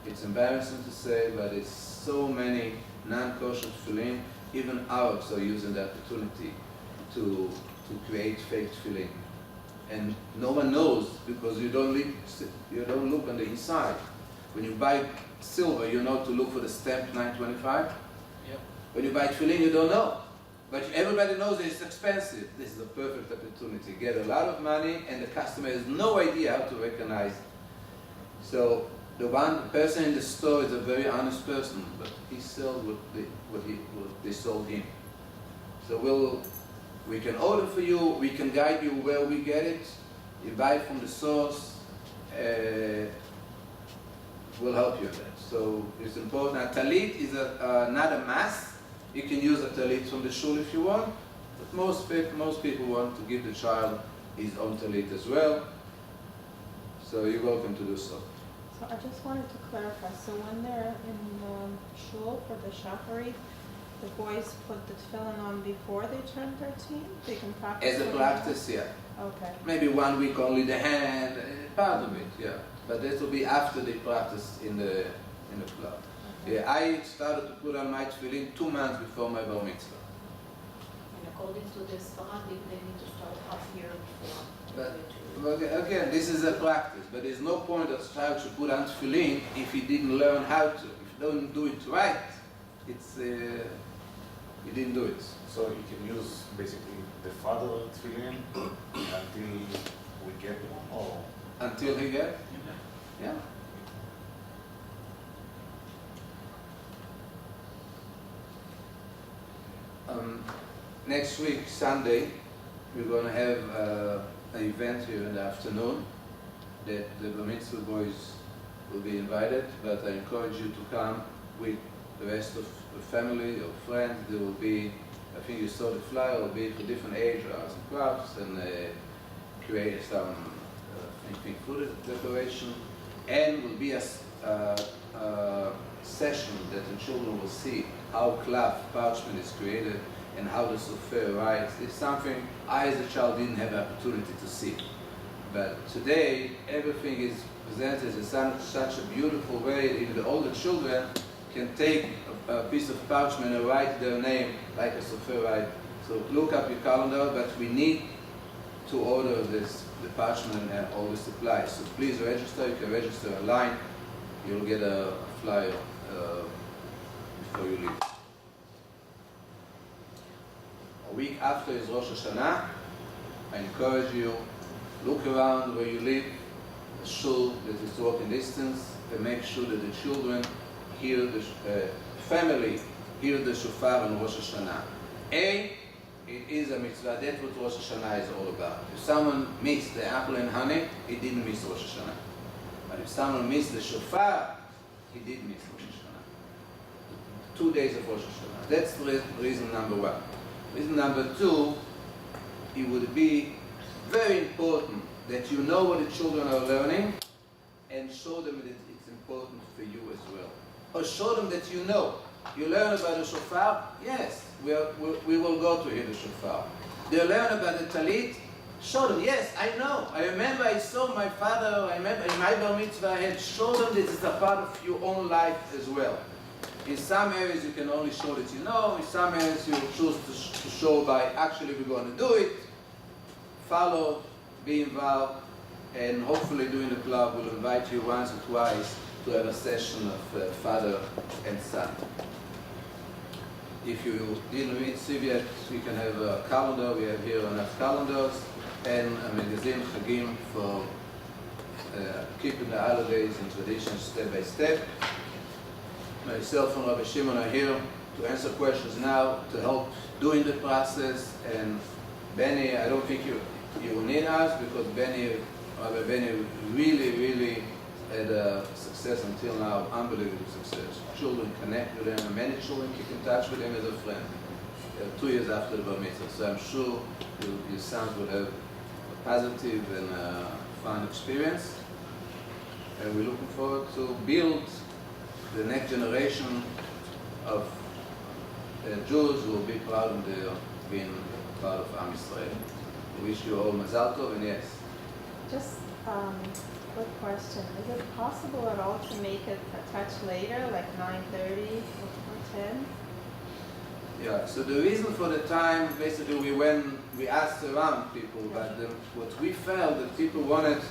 D: it's embarrassing to say, but it's so many non-kosher tefillin. Even Arabs are using the opportunity to create fake tefillin. And no one knows because you don't look on the inside. When you buy silver, you know to look for the stamp 925.
A: Yep.
D: When you buy tefillin, you don't know. But everybody knows that it's expensive. This is a perfect opportunity. Get a lot of money, and the customer has no idea how to recognize. So the one person in the store is a very honest person, but he sells what they sold him. So we can order for you. We can guide you where we get it. You buy it from the source. We'll help you with that. So it's important. A talit is not a must. You can use a talit from the shul if you want, but most people want to give the child his own talit as well. So you're welcome to do so.
G: So I just wanted to clarify. So when they're in shul for the shacharit, the boys put the tefillin on before they turn 13? They can practice.
D: As a practice, yeah.
G: Okay.
D: Maybe 1 week only the hand, part of it, yeah. But this will be after they practice in the club. Yeah, I started to put on my tefillin 2 months before my bar mitzvah.
E: And according to this Chabad, they need to start half year before.
D: But again, this is a practice, but there's no point that a child should put on tefillin if he didn't learn how to. If he don't do it right, he didn't do it.
F: So you can use basically the father tefillin until we get one, or
D: Until he gets? Yeah. Next week, Sunday, we're going to have an event here in the afternoon that the Bar Mitzvah boys will be invited, but I encourage you to come with the rest of the family or friends. There will be, I think you saw the flyer, will be for different age, arts and crafts, and create some food decoration, and will be a session that the children will see how cloth parchment is created and how the sofer writes. It's something I as a child didn't have the opportunity to see. But today, everything is presented in such a beautiful way that even the older children can take a piece of parchment and write their name like a sofer writes. So look up your calendar, but we need to order the parchment and all the supplies. So please register. You can register online. You'll get a flyer before you leave. A week after is Rosh Hashanah. I encourage you, look around where you live, a shul that is walking distance, and make sure that the children hear the family hear the shofar on Rosh Hashanah. It is a mitzvah. That's what Rosh Hashanah is all about. If someone missed the apple and honey, he didn't miss Rosh Hashanah. But if someone missed the shofar, he did miss Rosh Hashanah. 2 days of Rosh Hashanah. That's reason number 1. Reason number 2, it would be very important that you know what the children are learning and show them that it's important for you as well. Or show them that you know. You learn about the shofar? Yes, we will go to hear the shofar. They learn about the talit? Show them, yes, I know. I remember I saw my father, I remember in my bar mitzvah, I had show them this is a part of your own life as well. In some areas you can only show that you know, in some areas you choose to show by actually we're going to do it. Follow, be involved, and hopefully during the club we'll invite you once or twice to have a session of father and son. If you didn't receive yet, we can have a calendar. We have here enough calendars and a magazine, Chagim, for keeping the holidays and traditions step by step. Myself and Rabbi Shimon are here to answer questions now, to help during the process. And Benny, I don't think you need us because Rabbi Benny really had a success until now, unbelievable success. Children connect with him, and many children keep in touch with him as a friend 2 years after the bar mitzvah. So I'm sure your sons will have a positive and fun experience. And we're looking forward to build the next generation of Jews will be proud of their being part of Am Yisrael. We wish you all Mazal Tov, and yes.
G: Just quick question. Is it possible at all to make it a touch later, like 9:30 or 10?
D: Yeah, so the reason for the time, basically we asked around people, but what we felt that people wanted,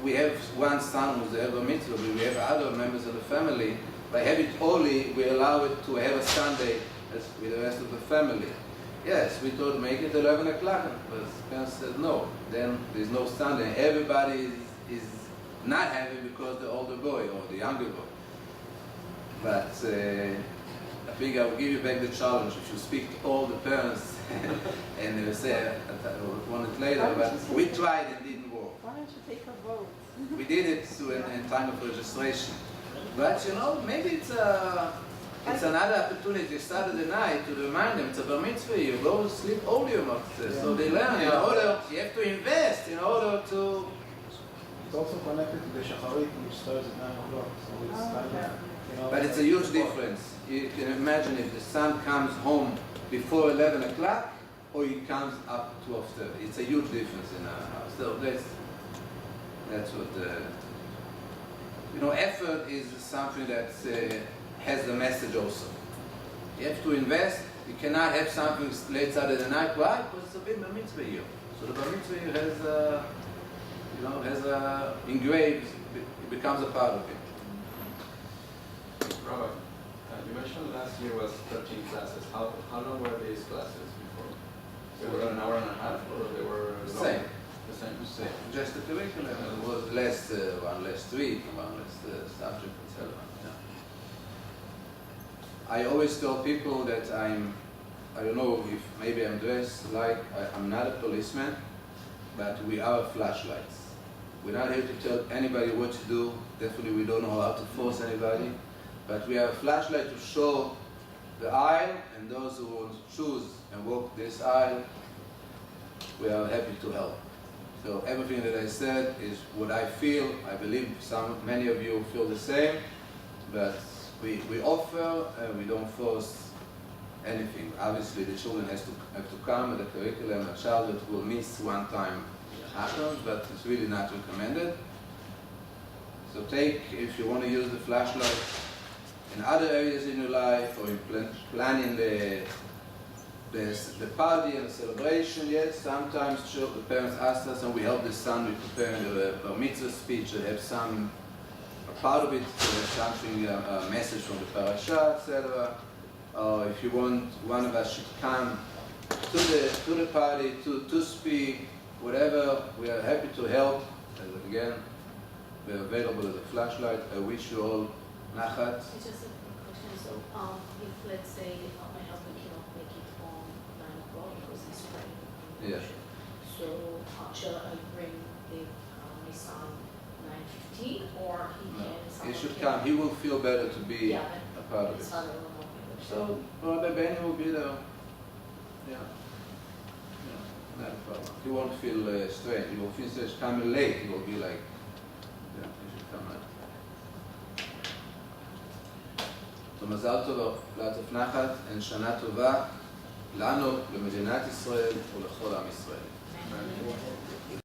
D: we have one son who's the Bar Mitzvah, we have other members of the family. By having it only, we allow it to have a Sunday with the rest of the family. Yes, we thought make it 11 o'clock, but parents said no, then there's no Sunday. Everybody is not happy because the older boy or the younger boy. But I think I will give you back the challenge if you speak to all the parents and they will say I want it later, but we tried and it didn't work.
G: Why don't you take a vote?
D: We did it in time of registration. But you know, maybe it's another opportunity Saturday night to remind them it's a Bar Mitzvah, you go to sleep early or not. So they learn in order, you have to invest in order to...
F: It's also connected to the Shacharit, which starts at 9 o'clock. So it's kind of, you know,
D: But it's a huge difference. You can imagine if the son comes home before 11 o'clock or he comes up 12:30. It's a huge difference in our house. So that's what effort is something that has the message also. You have to invest. You cannot have something late Saturday night. Why? Because it's a big Bar Mitzvah year. So the Bar Mitzvah year has engraved. It becomes a part of it.
H: Rabbi, you mentioned last year was 13 classes. How long were these classes before? They were an hour and a half, or they were
D: The
H: long?
D: same.
H: The same.
D: Same. Just the curriculum. It was one less street, one less subject, etc. Yeah. I always tell people that I don't know if maybe I'm dressed like, I'm not a policeman, but we are flashlights. We're not here to tell anybody what to do. Definitely we don't know how to force anybody. But we have a flashlight to show the aisle, and those who want to choose and walk this aisle, we are happy to help. So everything that I said is what I feel. I believe many of you feel the same, but we offer and we don't force anything. Obviously the children have to come, the curriculum, a child that will miss one time happens, but it's really not recommended. So if you want to use the flashlight in other areas in your life, or in planning the party and the celebration, yes, sometimes the parents ask us and we help the son with preparing the Bar Mitzvah speech, and have a part of it, something, a message from the parasha, etc. Or if you want, one of us should come to the party to speak, whatever, we are happy to help. And again, we're available as a flashlight. I wish you all nachat.
E: It's just a question. So, if let's say my husband cannot make it on 9 o'clock because he's praying,
D: Yeah.
E: so shall I bring my son 9:15, or
D: He should come. He will feel better to be
E: Yeah,
D: a part of
E: his
D: it.
E: father will not be there.
D: So, Rabbi Benny will be there. Yeah. Not a problem. He won't feel strange. He will feel strange coming late. He will be like, yeah, he should come late. So, Mazal Tov, lot of nachat, and Shana Tova, לנו, למדינת ישראל ולכל עם ישראל.
E: Amen.